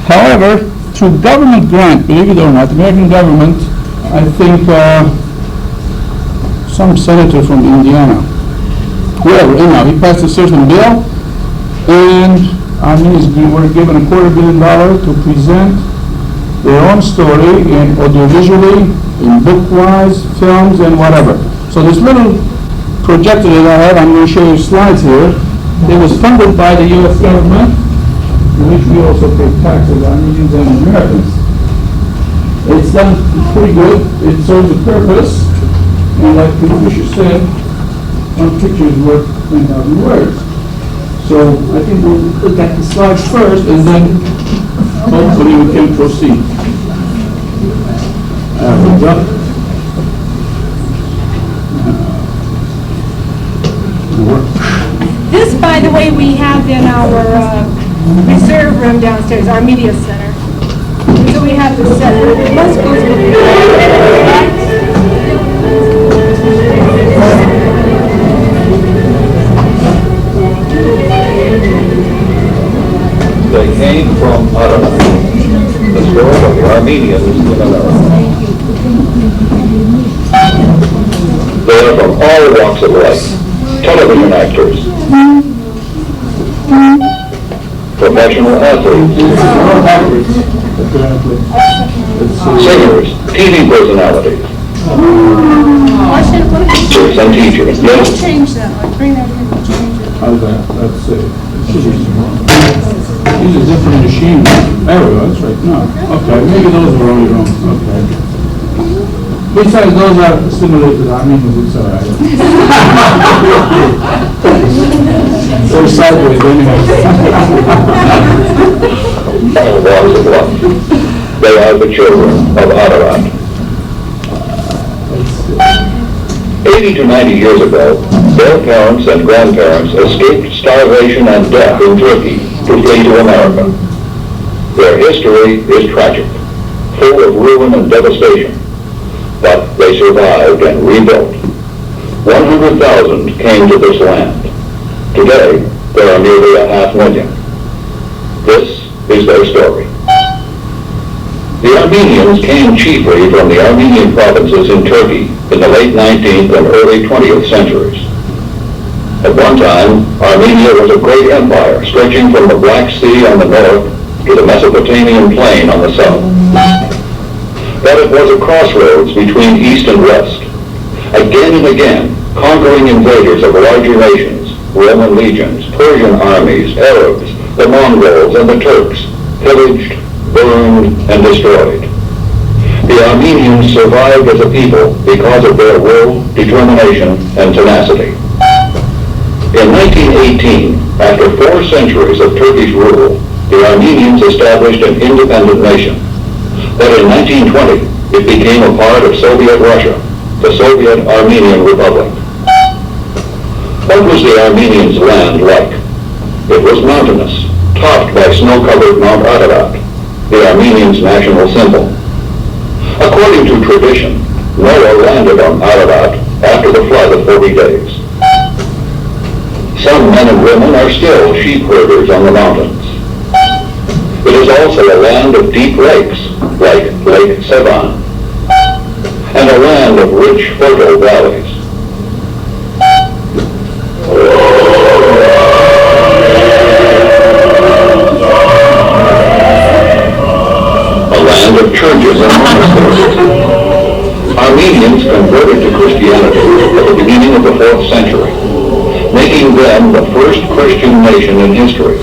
However, through government grant, believe it or not, American government, I think some senator from Indiana, whoever, anyhow, he passed a certain bill, and Armenians were given $250 million to present their own story in audiovisually, in book-wise, films, and whatever. So this little projector that I have, I'm going to show you slides here. It was funded by the U.S. government, in which we also pay taxes, Armenians and Americans. It's done pretty good. It serves a purpose, and like the Fisher said, one picture is worth 10,000 words. So I think we'll look at the slides first, and then hopefully we can proceed. There we go. This, by the way, we have in our reserve room downstairs, our media center. So we have this set. It must go They came from Ararat, the story of the Armenians in America. They are from all walks of life. Television actors, professional athletes, singers, TV personalities, teachers and teachers. Yes. change that. Bring that in. Change it. How's that? Let's see. These are different machines. There we go, that's right. No, okay, maybe those were only wrong. Okay. Besides, those are simulated Armenians, it's all right. They're sideways anyway. All walks of life. They are the children of Ararat. 80 to 90 years ago, their parents and grandparents escaped starvation and death in Turkey to flee to America. Their history is tragic, full of ruin and devastation. But they survived and rebuilt. 100,000 came to this land. Today, there are nearly 500,000. This is their story. The Armenians came chiefly from the Armenian provinces in Turkey in the late 19th and early 20th centuries. At one time, Armenia was a great empire stretching from the Black Sea on the north to the Mesopotamian plain on the south. But it was a crossroads between east and west. Again and again, conquering invaders of larger nations, Roman legions, Persian armies, Arabs, the Mongols, and the Turks, pillaged, burned, and destroyed. The Armenians survived as a people because of their will, determination, and tenacity. In 1918, after 4 centuries of Turkish rule, the Armenians established an independent nation. But in 1920, it became a part of Soviet Russia, the Soviet Armenian Republic. What was the Armenians' land like? It was mountainous, topped by snow-covered Mount Ararat, the Armenians' national symbol. According to tradition, Noah landed on Ararat after the flood of 40 days. Some men and women are still sheep herders on the mountains. It is also a land of deep lakes, like Lake Sevan, and a land of rich, fertile valleys. A land of churches and monasteries. Armenians converted to Christianity at the beginning of the 4th century, making them the first Christian nation in history.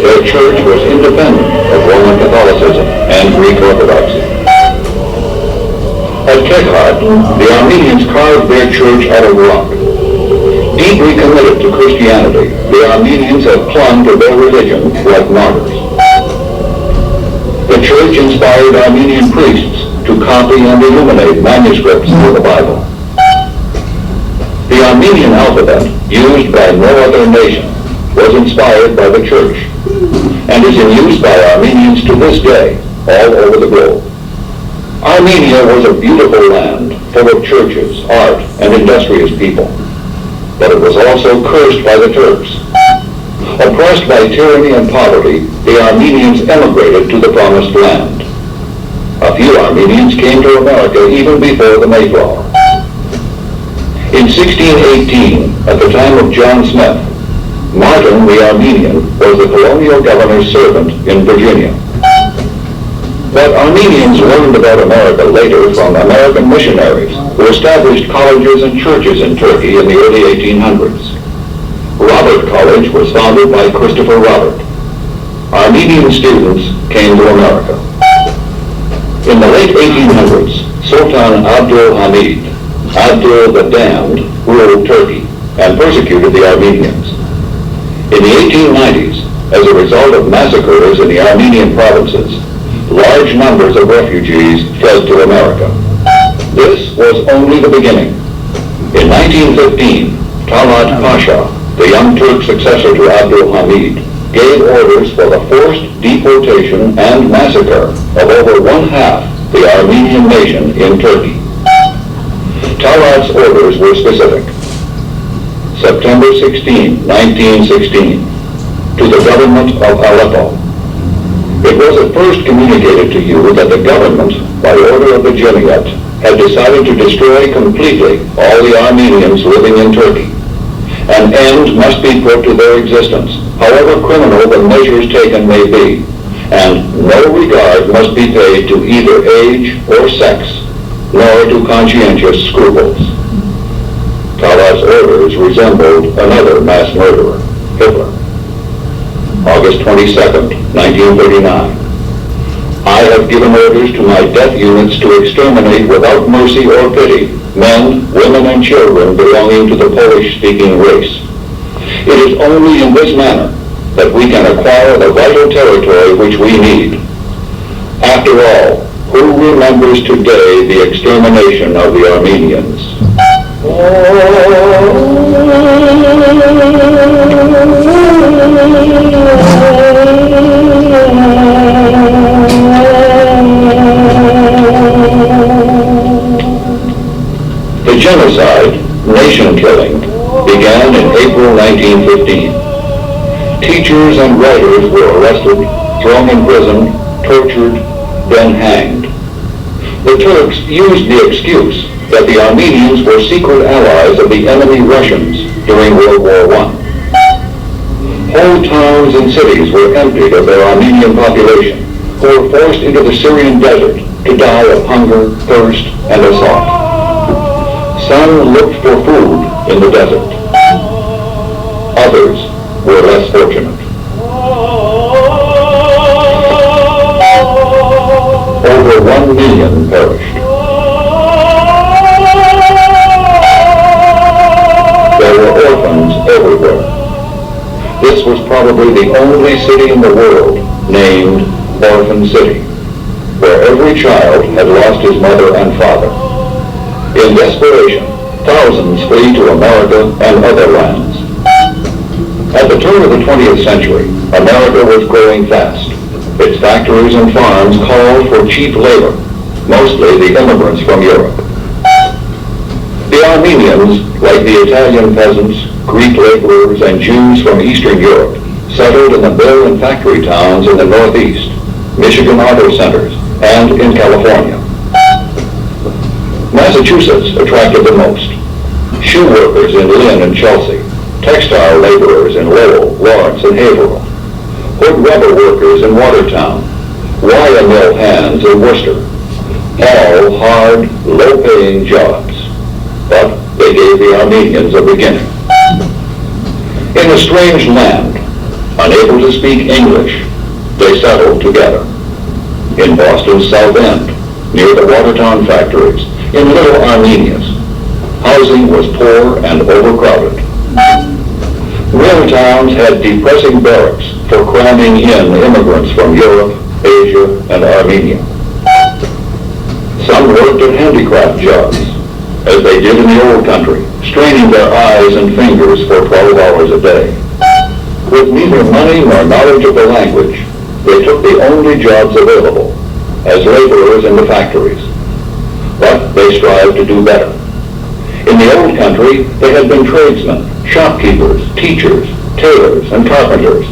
Their church was independent of Roman Catholicism and Greek Orthodoxy. At Kekhat, the Armenians carved their church out of rock. Deeply committed to Christianity, the Armenians have clung to their religion like martyrs. The church inspired Armenian priests to copy and illuminate manuscripts of the Bible. The Armenian alphabet, used by no other nation, was inspired by the church and is in use by Armenians to this day all over the globe. Armenia was a beautiful land full of churches, art, and industrious people. But it was also cursed by the Turks. Oppressed by tyranny and poverty, the Armenians emigrated to the Promised Land. A few Armenians came to America even before the Mayflower. In 1618, at the time of John Smith, Martin the Armenian was the colonial governor's servant in Virginia. But Armenians learned about America later from American missionaries who established colleges and churches in Turkey in the early 1800s. Robert College was founded by Christopher Robert. Armenian students came to America. In the late 1800s, Sultan Abdul Hamid, Abdul the Damned, ruled Turkey and persecuted the Armenians. In the 1890s, as a result of massacres in the Armenian provinces, large numbers of refugees fled to America. This was only the beginning. In 1915, Talat Pasha, the young Turk successor to Abdul Hamid, gave orders for the forced deportation and massacre of over one-half the Armenian nation in Turkey. Talat's orders were specific. September 16, 1916, to the government of Aleppo. It was at first communicated to you that the government, by order of the Cumhuriyet, had decided to destroy completely all the Armenians living in Turkey. An end must be put to their existence, however criminal the measures taken may be, and no regard must be paid to either age or sex, nor to conscientious scruples. Talat's orders resembled another mass murderer, Hitler. August 22, 1939. I have given orders to my death units to exterminate without mercy or pity men, women, and children belonging to the Polish-speaking race. It is only in this manner that we can acquire the vital territory which we need. After all, who remembers today the extermination of the Armenians? The genocide, nation-killing, began in April 1915. Teachers and writers were arrested, thrown in prison, tortured, then hanged. The Turks used the excuse that the Armenians were secret allies of the enemy Russians during World War I. Whole towns and cities were emptied of their Armenian population, who were forced into the Syrian desert to die of hunger, thirst, and assault. Some looked for food in the desert. Others were less fortunate. Over 1 million perished. There were orphans everywhere. This was probably the only city in the world named Orphan City, where every child had lost his mother and father. In desperation, thousands flee to America and other lands. At the turn of the 20th century, America was growing fast. Its factories and farms called for cheap labor, mostly the immigrants from Europe. The Armenians, like the Italian peasants, Greek laborers, and Jews from Eastern Europe, settled in the mill and factory towns in the Northeast, Michigan auto centers, and in California. Massachusetts attracted the most. Shoe workers in Lynn and Chelsea, textile laborers in Lowell, Lawrence, and Haverhill, wood rubber workers in Watertown, wire mill hands in Worcester, all hard, low-paying jobs. But they gave the Armenians a beginning. In a strange land, unable to speak English, they settled together. In Boston's South End, near the Watertown factories, in Little Armenias, housing was poor and overcrowded. Mill towns had depressing barracks for cramming in immigrants from Europe, Asia, and Armenia. Some worked at handicraft jobs, as they did in the old country, straining their eyes and fingers for 12 hours a day. With neither money nor knowledge of the language, they took the only jobs available, as laborers in the factories. But they strived to do better. In the old country, they had been tradesmen, shopkeepers, teachers, tailors, and carpenters,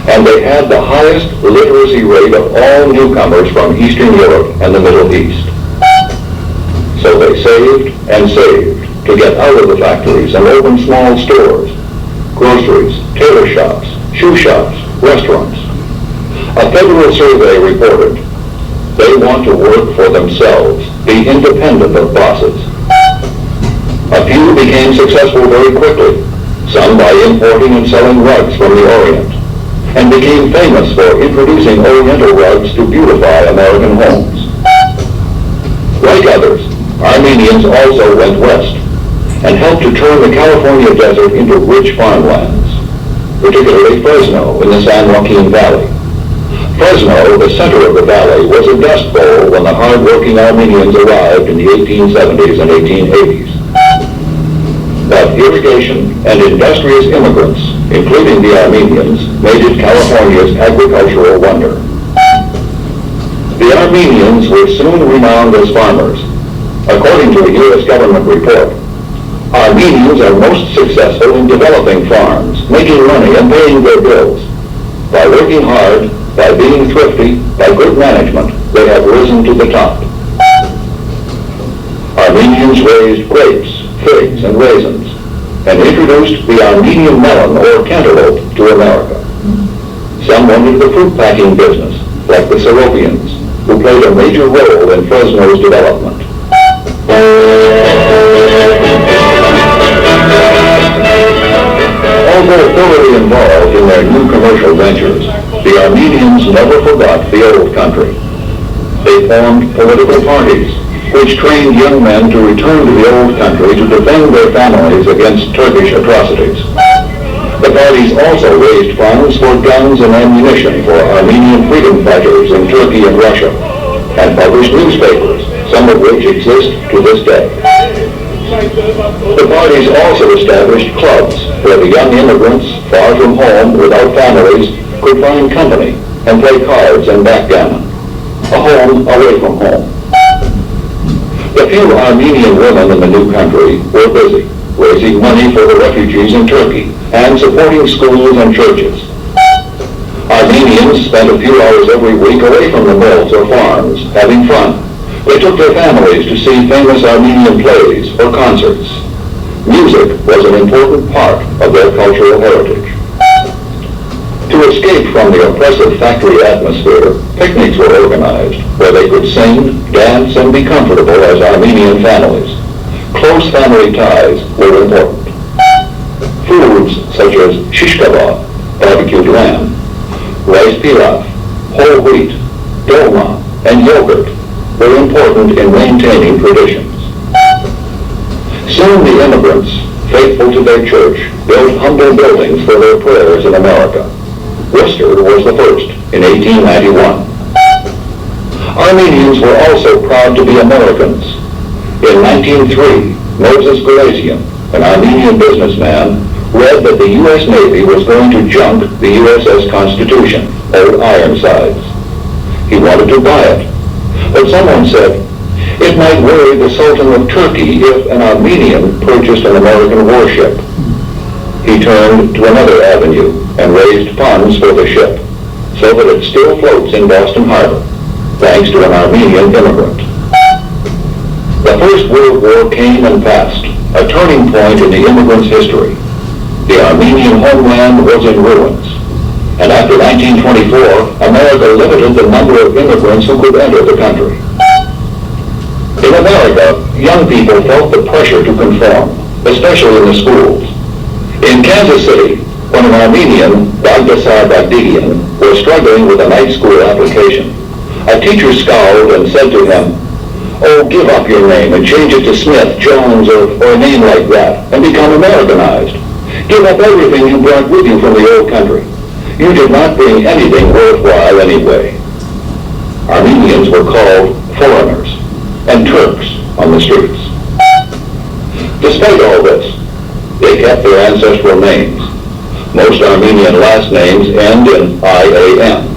and they had the highest literacy rate of all newcomers from Eastern Europe and the Middle East. So they saved and saved to get out of the factories and open small stores, groceries, tailor shops, shoe shops, restaurants. A federal survey reported they want to work for themselves, be independent of bosses. A few became successful very quickly, some by importing and selling rugs from the Orient, and became famous for introducing Oriental rugs to beautify American homes. Like others, Armenians also went west and helped to turn the California desert into rich farmlands, particularly Fresno in the San Joaquin Valley. Fresno, the center of the valley, was a dust bowl when the hard-working Armenians arrived in the 1870s and 1880s. But irrigation and industrious immigrants, including the Armenians, made it California's agricultural wonder. The Armenians were soon renowned as farmers. According to a U.S. government report, Armenians are most successful in developing farms, making money, and paying their bills. By working hard, by being thrifty, by good management, they have risen to the top. Armenians raised grapes, figs, and raisins, and introduced the Armenian melon or cantaloupe to America. Some went into the fruit packing business, like the Serovians, who played a major role in Fresno's development. Although thoroughly involved in their new commercial ventures, the Armenians never forgot the old country. They formed political parties, which trained young men to return to the old country to defend their families against Turkish atrocities. The parties also raised funds for guns and ammunition for Armenian freedom fighters in Turkey and Russia, and published newspapers, some of which exist to this day. The parties also established clubs where the young immigrants, far from home, without families, could find company and play cards and backgammon. A home away from home. The few Armenian women in the new country were busy, raising money for the refugees in Turkey and supporting schools and churches. Armenians spent a few hours every week away from the mills or farms, having fun. They took their families to see famous Armenian plays or concerts. Music was an important part of their cultural heritage. To escape from the oppressive factory atmosphere, picnics were organized where they could sing, dance, and be comfortable as Armenian families. Close family ties were important. Foods such as shish kebab, barbecued lamb, rice pilaf, whole wheat, dolma, and yogurt were important in maintaining traditions. Soon the immigrants, faithful to their church, built humble buildings for their prayers in America. Worcester was the first in 1891. Armenians were also proud to be Americans. In 1903, Moses Galasian, an Armenian businessman, read that the U.S. Navy was going to junk the USS Constitution, Old Ironsides. He wanted to buy it, but someone said, it might worry the Sultan of Turkey if an Armenian purchased an American warship. He turned to another avenue and raised funds for the ship, so that it still floats in Boston Harbor, thanks to an Armenian immigrant. The First World War came and passed, a turning point in the immigrants' history. The Armenian homeland was in ruins, and after 1924, America limited the number of immigrants who could enter the country. In America, young people felt the pressure to conform, especially in the schools. In Kansas City, when an Armenian, Bagdasar Bagdigian, was struggling with a night school application, a teacher scowled and said to him, "Oh, give up your name and change it to Smith, Jones, or a name like that, and become Americanized. Give up everything you brought with you from the old country. You did not bring anything worthwhile anyway." Armenians were called foreigners and Turks on the streets. Despite all this, they kept their ancestral names. Most Armenian last names end in IAM.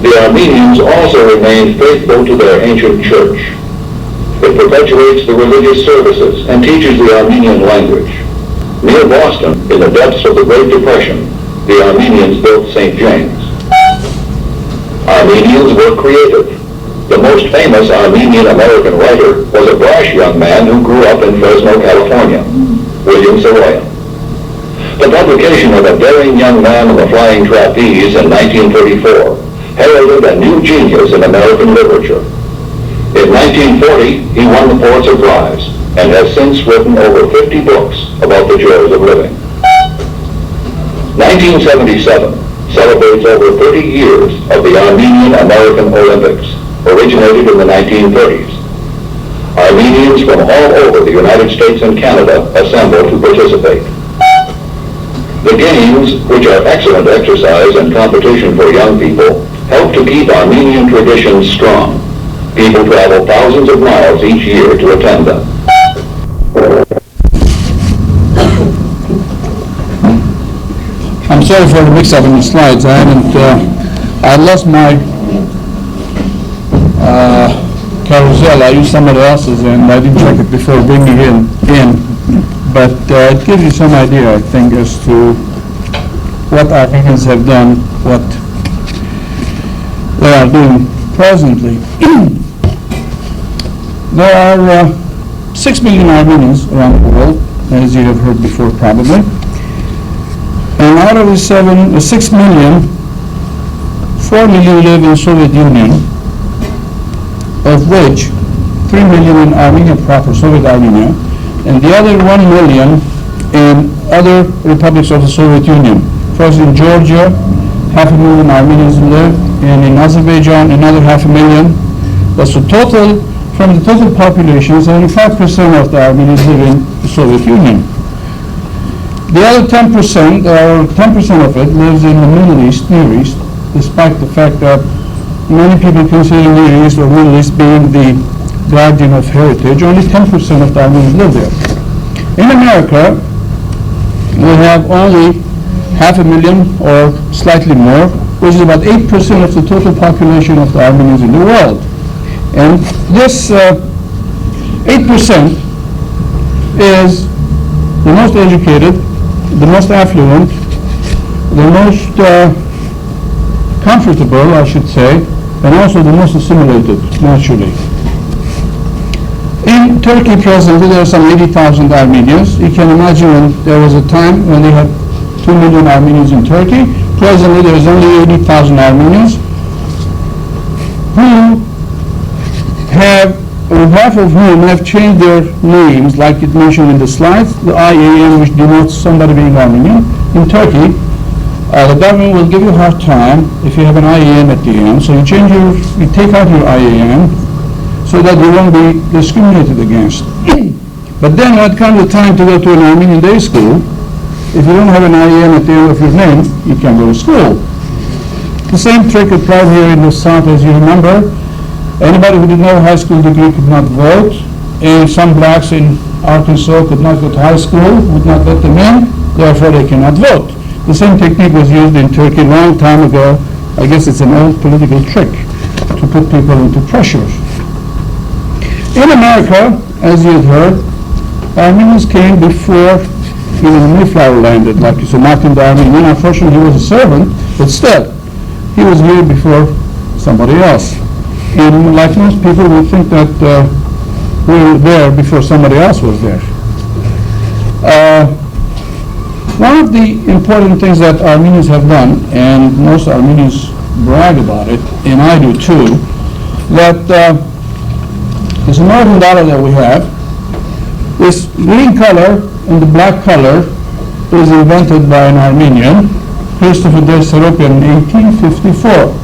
The Armenians also remained faithful to their ancient church. It perpetuates the religious services and teaches the Armenian language. Near Boston, in the depths of the Great Depression, the Armenians built St. James. Armenians were creative. The most famous Armenian-American writer was a brash young man who grew up in Fresno, California, William Saroyan. The publication of A Daring Young Man and the Flying Trapeze in 1934 heralded a new genius in American literature. In 1940, he won the Pulitzer Prize and has since written over 50 books about the joys of living. 1977 celebrates over 30 years of the Armenian-American Olympics, originated in the 1930s. Armenians from all over the United States and Canada assemble to participate. The games, which are excellent exercise and competition for young people, help to keep Armenian traditions strong. People travel thousands of miles each year to attend them. I'm sorry for the mix-up in the slides. I lost my carousel. I used somebody else's and I didn't check it before bringing it in. But it gives you some idea, I think, as to what Armenians have done, what they are doing presently. There are 6 million Armenians around the world, as you have heard before probably. And out of the 6 million, 4 million live in Soviet Union, of which 3 million in Armenia proper, Soviet Armenia, and the other 1 million in other republics of the Soviet Union. First in Georgia, 500,000 Armenians live, and in Azerbaijan, another 500,000. That's the total, from the total population, 75% of the Armenians live in the Soviet Union. The other 10%, or 10% of it, lives in the Middle East, Near East, despite the fact that many people consider Near East or Middle East being the guardian of heritage. Only 10% of the Armenians live there. In America, we have only 500,000 or slightly more, which is about 8% of the total population of the Armenians in the world. And this 8% is the most educated, the most affluent, the most comfortable, I should say, and also the most assimilated, naturally. In Turkey presently, there are some 80,000 Armenians. You can imagine when there was a time when they had 2 million Armenians in Turkey. Presently, there is only 80,000 Armenians who have, or half of whom have changed their names, like it mentioned in the slides, the IAM, which denotes somebody being Armenian. In Turkey, the government will give you a hard time if you have an IAM at the end. So you take out your IAM so that you won't be discriminated against. But then when it comes the time to go to an Armenian day school, if you don't have an IAM at the end of your name, you can't go to school. The same trick applied here in the South, as you remember. Anybody who did not have a high school degree could not vote, and some blacks in Arkansas could not go to high school, would not let them in, therefore they cannot vote. The same technique was used in Turkey a long time ago. I guess it's an old political trick to put people into pressure. In America, as you had heard, Armenians came before even the Mayflower landed, like Sir Martin the Armenian. Unfortunately, he was a servant, but still, he was here before somebody else. And like most people, we think that we were there before somebody else was there. One of the important things that Armenians have done, and most Armenians brag about it, and I do too, that this American dollar that we have, this green color and the black color was invented by an Armenian, Christopher de Seropian, in 1854.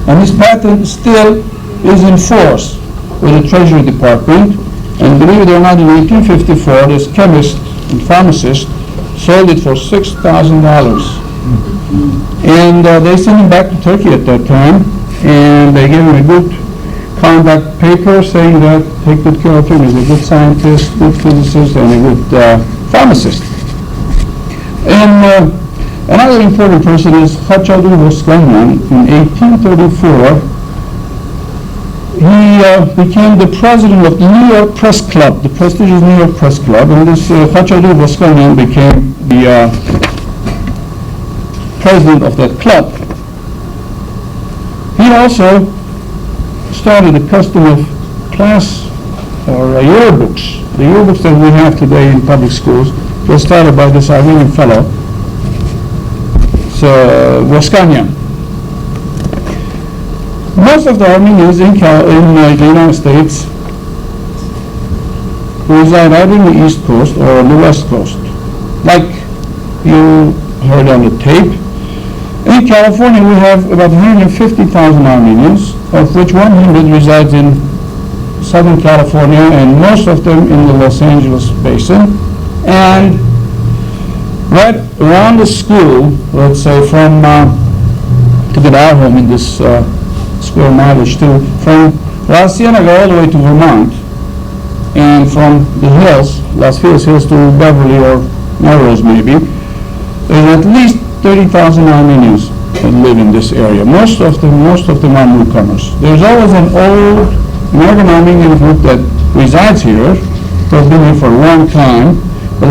And this patent still is in force with the Treasury Department. And believe it or not, in 1854, this chemist and pharmacist sold it for $6,000. And they sent him back to Turkey at that time, and they gave him a good conduct paper saying that take good care of him. He's a good scientist, good physicist, and a good pharmacist. And another important person is Khachadu Voskanyan. In 1834, he became the president of the New York Press Club, the prestigious New York Press Club, and this Khachadu Voskanian became the president of that club. He also started a custom of class or yearbooks. The yearbooks that we have today in public schools were started by this Armenian fellow, Voskanian. Most of the Armenians in the United States reside either in the East Coast or on the West Coast. Like you heard on the tape, in California we have about 150,000 Armenians, of which 100 resides in Southern California, and most of them in the Los Angeles basin. And right around the school, let's say from, to get our home in this square mileage too, from La Cienega all the way to Vermont, and from the hills, Las Feliz Hills to Beverly or Melrose maybe, there's at least 30,000 Armenians that live in this area. Most of them are newcomers. There's always an old American Armenian group that resides here, that's been here for a long time, but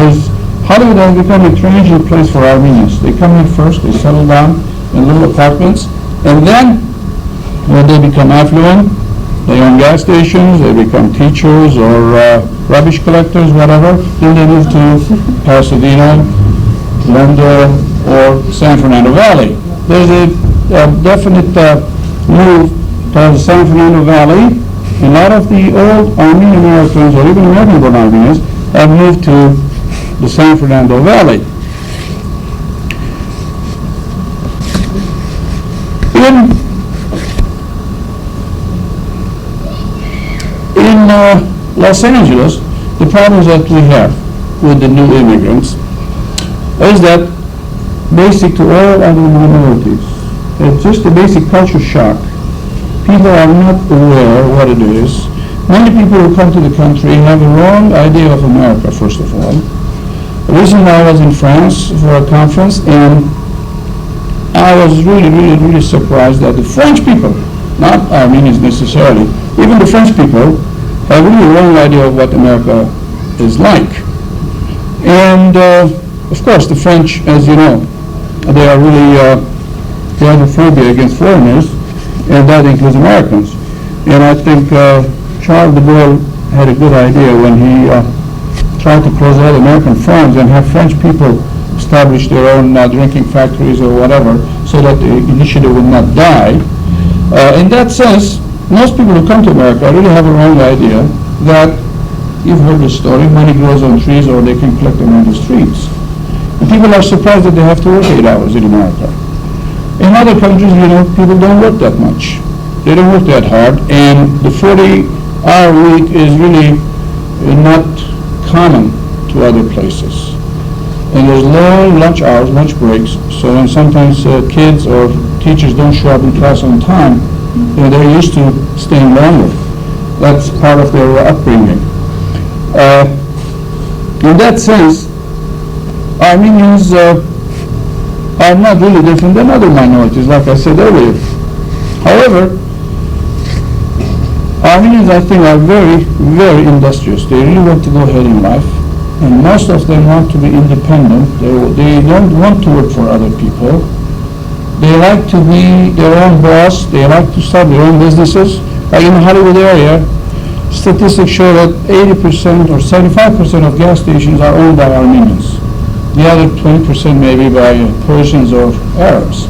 Hollywood has become a transient place for Armenians. They come here first, they settle down in little apartments, and then when they become affluent, they own gas stations, they become teachers or rubbish collectors, whatever, then they move to Pasadena, Glendale, or San Fernando Valley. There's a definite move towards the San Fernando Valley. A lot of the old Armenian Americans, or even American-born Armenians, have moved to the San Fernando Valley. In Los Angeles, the problems that we have with the new immigrants is that basic to all other minorities. It's just a basic culture shock. People are not aware what it is. Many people who come to the country have a wrong idea of America, first of all. Recently I was in France for a conference, and I was really surprised that the French people, not Armenians necessarily, even the French people, have really a wrong idea of what America is like. And of course the French, as you know, they are really, they have a phobia against foreigners, and that includes Americans. And I think Charles de Gaulle had a good idea when he tried to close all American farms and have French people establish their own drinking factories or whatever, so that the initiative would not die. In that sense, most people who come to America really have a wrong idea that, you've heard the story, money grows on trees or they can collect them on the streets. And people are surprised that they have to work 8 hours in America. In other countries, you know, people don't work that much. They don't work that hard, and the 40-hour week is really not common to other places. And there's long lunch hours, lunch breaks, so when sometimes kids or teachers don't show up in class on time, you know, they're used to staying longer. That's part of their upbringing. In that sense, Armenians are not really different than other minorities, like I said earlier. However, Armenians, I think, are very industrious. They really want to go ahead in life, and most of them want to be independent. They don't want to work for other people. They like to be their own boss. They like to start their own businesses. Like in the Hollywood area, statistics show that 80% or 75% of gas stations are owned by Armenians. The other 20% maybe by Persians or Arabs.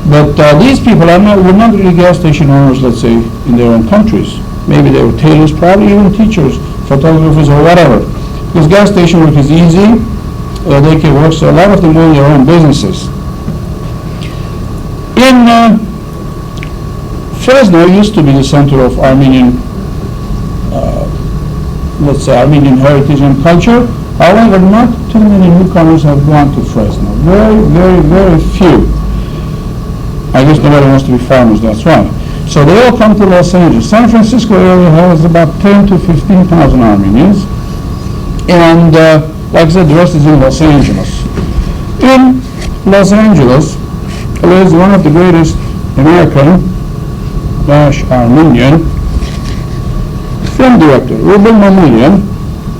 But these people were not really gas station owners, let's say, in their own countries. Maybe they were tailors, probably even teachers, photographers, or whatever. Because gas station work is easy, they can work, so a lot of them own their own businesses. In Fresno used to be the center of Armenian, let's say, Armenian heritage and culture. However, not too many newcomers have gone to Fresno. Very few. I guess nobody wants to be farmers, that's why. So they all come to Los Angeles. San Francisco area has about 10 to 15,000 Armenians. And like I said, the rest is in Los Angeles. In Los Angeles, there is one of the greatest American-Armenian film director, Ruben Mamoulian,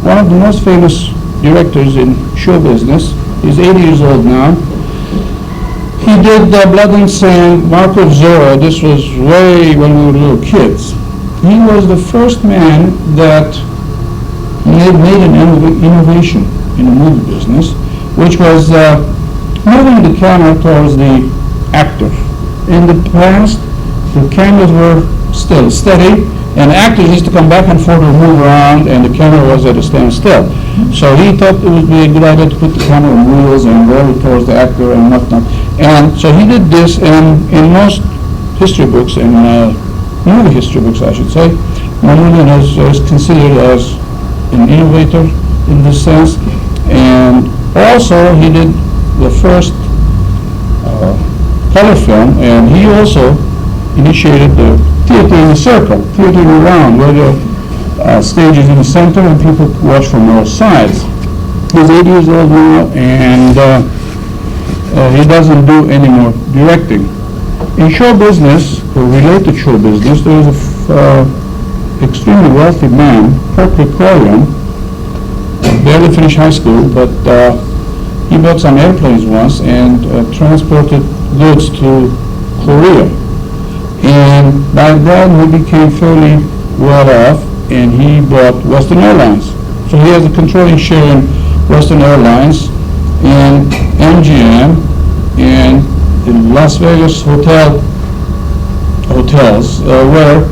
one of the most famous directors in show business. He's 80 years old now. He did Blood and Sand, Mark of Zorro. This was way when we were little kids. He was the first man that made an innovation in the movie business, which was moving the camera towards the actor. In the past, the cameras were still steady, and actors used to come back and forth or move around, and the camera was at a standstill. So he thought it would be a good idea to put the camera on wheels and roll it towards the actor and whatnot. And so he did this, and in most history books, in movie history books, I should say, Mamoulian is considered as an innovator in this sense. And also, he did the first color film, and he also initiated the theater in a circle, theater around, where the stage is in the center and people watch from all sides. He's 80 years old now, and he doesn't do any more directing. In show business, or related show business, there was an extremely wealthy man, Herc Krikorian, barely finished high school, but he bought some airplanes once and transported goods to Korea. And by then he became fairly well off, and he bought Western Airlines. So he has a controlling share in Western Airlines and MGM and the Las Vegas hotels, where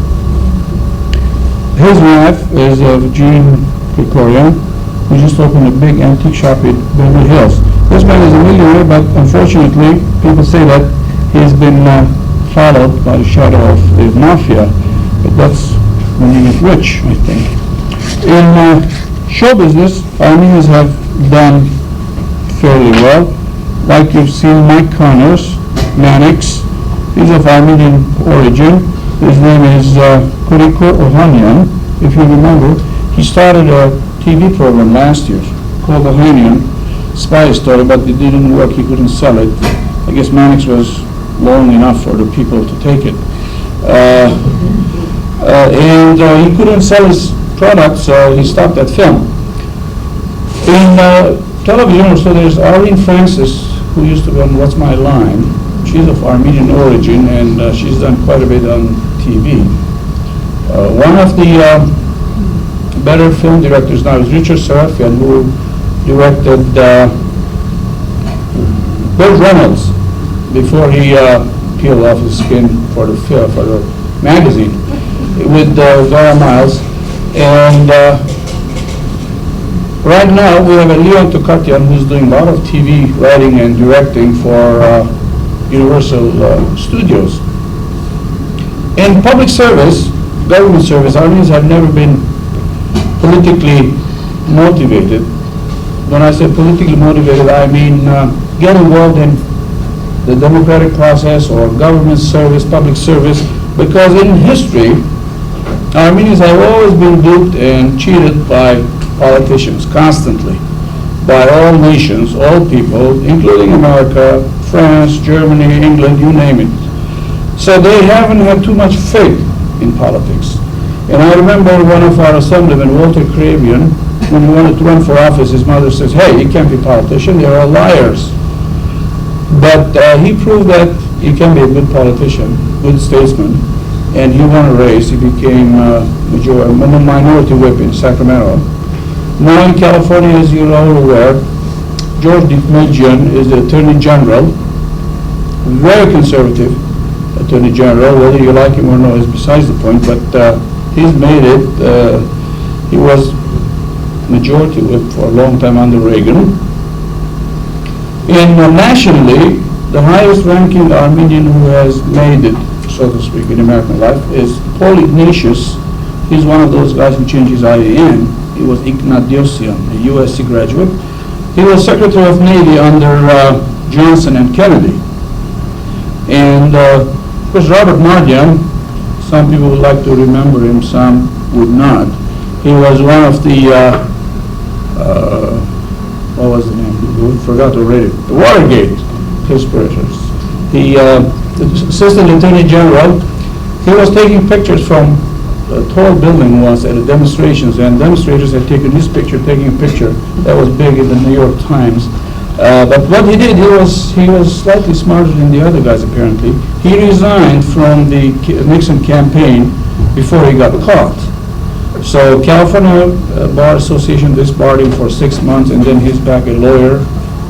his wife is Jean Krikorian, who just opened a big antique shop in Beverly Hills. This man is a millionaire, but unfortunately, people say that he's been followed by the shadow of the mafia, but that's when you get rich, I think. In show business, Armenians have done fairly well. Like you've seen Mike Connors, Mannix, he's of Armenian origin. His name is Kuriko Ohanian, if you remember. He started a TV program last year called Ohanian, Spy Story, but it didn't work, he couldn't sell it. I guess Mannix was long enough for the people to take it. And he couldn't sell his product, so he stopped that film. In television also, there's Arlene Francis, who used to be on What's My Line. She's of Armenian origin, and she's done quite a bit on TV. One of the better film directors now is Richard Sarafian, who directed Burt Reynolds before he peeled off his skin for the film, for the magazine, with Dora Miles. And right now we have a Leon Tokatian who's doing a lot of TV writing and directing for Universal Studios. In public service, government service, Armenians have never been politically motivated. When I say politically motivated, I mean get involved in the democratic process or government service, public service, because in history, Armenians have always been duped and cheated by politicians constantly, by all nations, all people, including America, France, Germany, England, you name it. So they haven't had too much faith in politics. And I remember one of our assemblymen, Walter Cravian, when he wanted to run for office, his mother says, "Hey, you can't be a politician, they're all liars." But he proved that he can be a good politician, good statesman, and he won a race. He became minority whip in Sacramento. Now in California, as you're all aware, George DiMaggio is the Attorney General, very conservative Attorney General. Whether you like him or not is besides the point, but he's made it. He was majority whip for a long time under Reagan. And nationally, the highest ranking Armenian who has made it, so to speak, in American life is Paul Ignatius. He's one of those guys who changed his IAN. He was Ignatiosian, a USC graduate. He was Secretary of Navy under Johnson and Kennedy. And of course, Robert Mardian, some people would like to remember him, some would not. He was one of the what was the name? We forgot already. The Watergate conspirators. The Assistant Attorney General, he was taking pictures from tall building once at a demonstrations, and demonstrators had taken his picture, taking a picture that was big in the New York Times. But what he did, he was slightly smarter than the other guys apparently. He resigned from the Nixon campaign before he got caught. So California Bar Association disbarred him for 6 months, and then he's back a lawyer,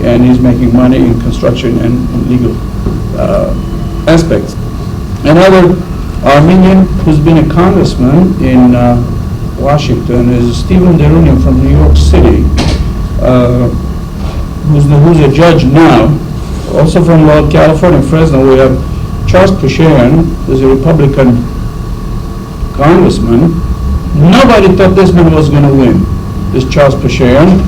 and he's making money in construction and in legal aspects. Another Armenian who's been a congressman in Washington is Stephen Derunian from New York City, who's a judge now. Also from California, Fresno, we have Charles Keshishian, who's a Republican congressman. Nobody thought this man was going to win, this Charles Keshishian,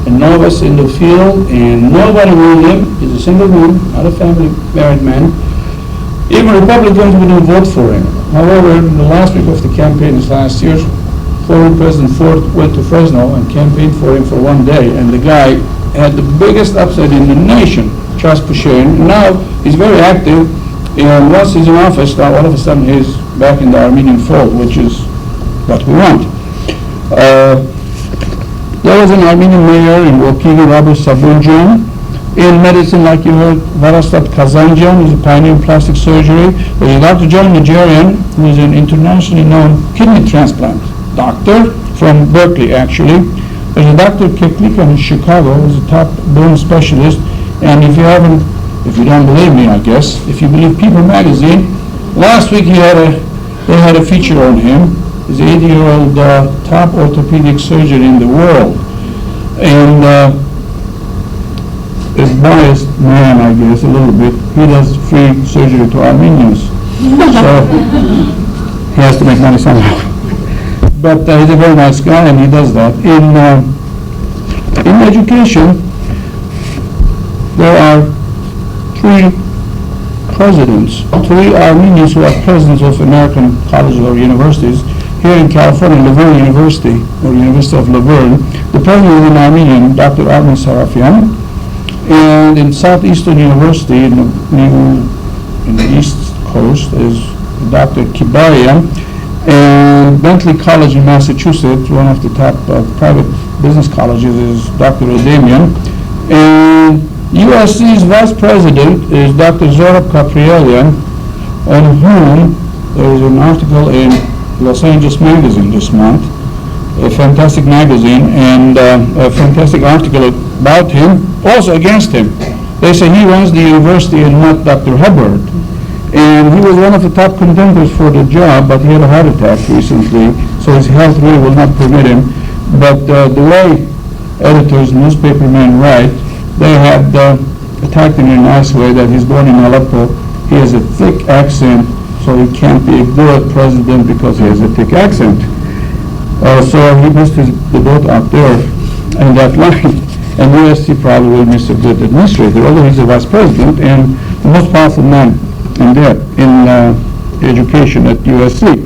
a novice in the field, and nobody wanted him. He's a single man, not a family married man. Even Republicans wouldn't vote for him. However, in the last week of the campaign this last year, former President Ford went to Fresno and campaigned for him for 1 day, and the guy had the biggest upset in the nation, Charles Keshishian. Now he's very active, and once he's in office, now all of a sudden he's back in the Armenian fold, which is what we want. There was an Armenian mayor in Waukegan, Robert Sabunjan. In medicine, like you heard, Varastat Kazanjan is a pioneer in plastic surgery. There's a Dr. John Nigerian, who is an internationally known kidney transplant doctor from Berkeley, actually. There's a Dr. Keklika in Chicago, who's a top bone specialist. And if you don't believe me, I guess, if you believe People magazine, last week they had a feature on him. He's an 80-year-old top orthopedic surgeon in the world. And a biased man, I guess, a little bit. He does free surgery to Armenians. So he has to make money somehow. But he's a very nice guy, and he does that. In education, there are 3 presidents, 3 Armenians who are presidents of American colleges or universities. Here in California, Laverne University, or University of Laverne, the president is an Armenian, Dr. Armen Sarafian. And in Southeastern University, in the East Coast, is Dr. Kibarian. And Bentley College in Massachusetts, one of the top private business colleges, is Dr. Adamian. And USC's vice president is Dr. Zorab Kaprielian, on whom there is an article in Los Angeles Magazine this month, a fantastic magazine, and a fantastic article about him, also against him. They say he runs the university and not Dr. Hubbard. And he was one of the top contenders for the job, but he had a heart attack recently, so his health really will not permit him. But the way editors, newspapermen write, they had attacked him in a nice way, that he's born in Aleppo. He has a thick accent, so he can't be a good president because he has a thick accent. So he missed the boat out there in that line. And USC probably will miss a good administrator, although he's a vice president and the most powerful man in education at USC.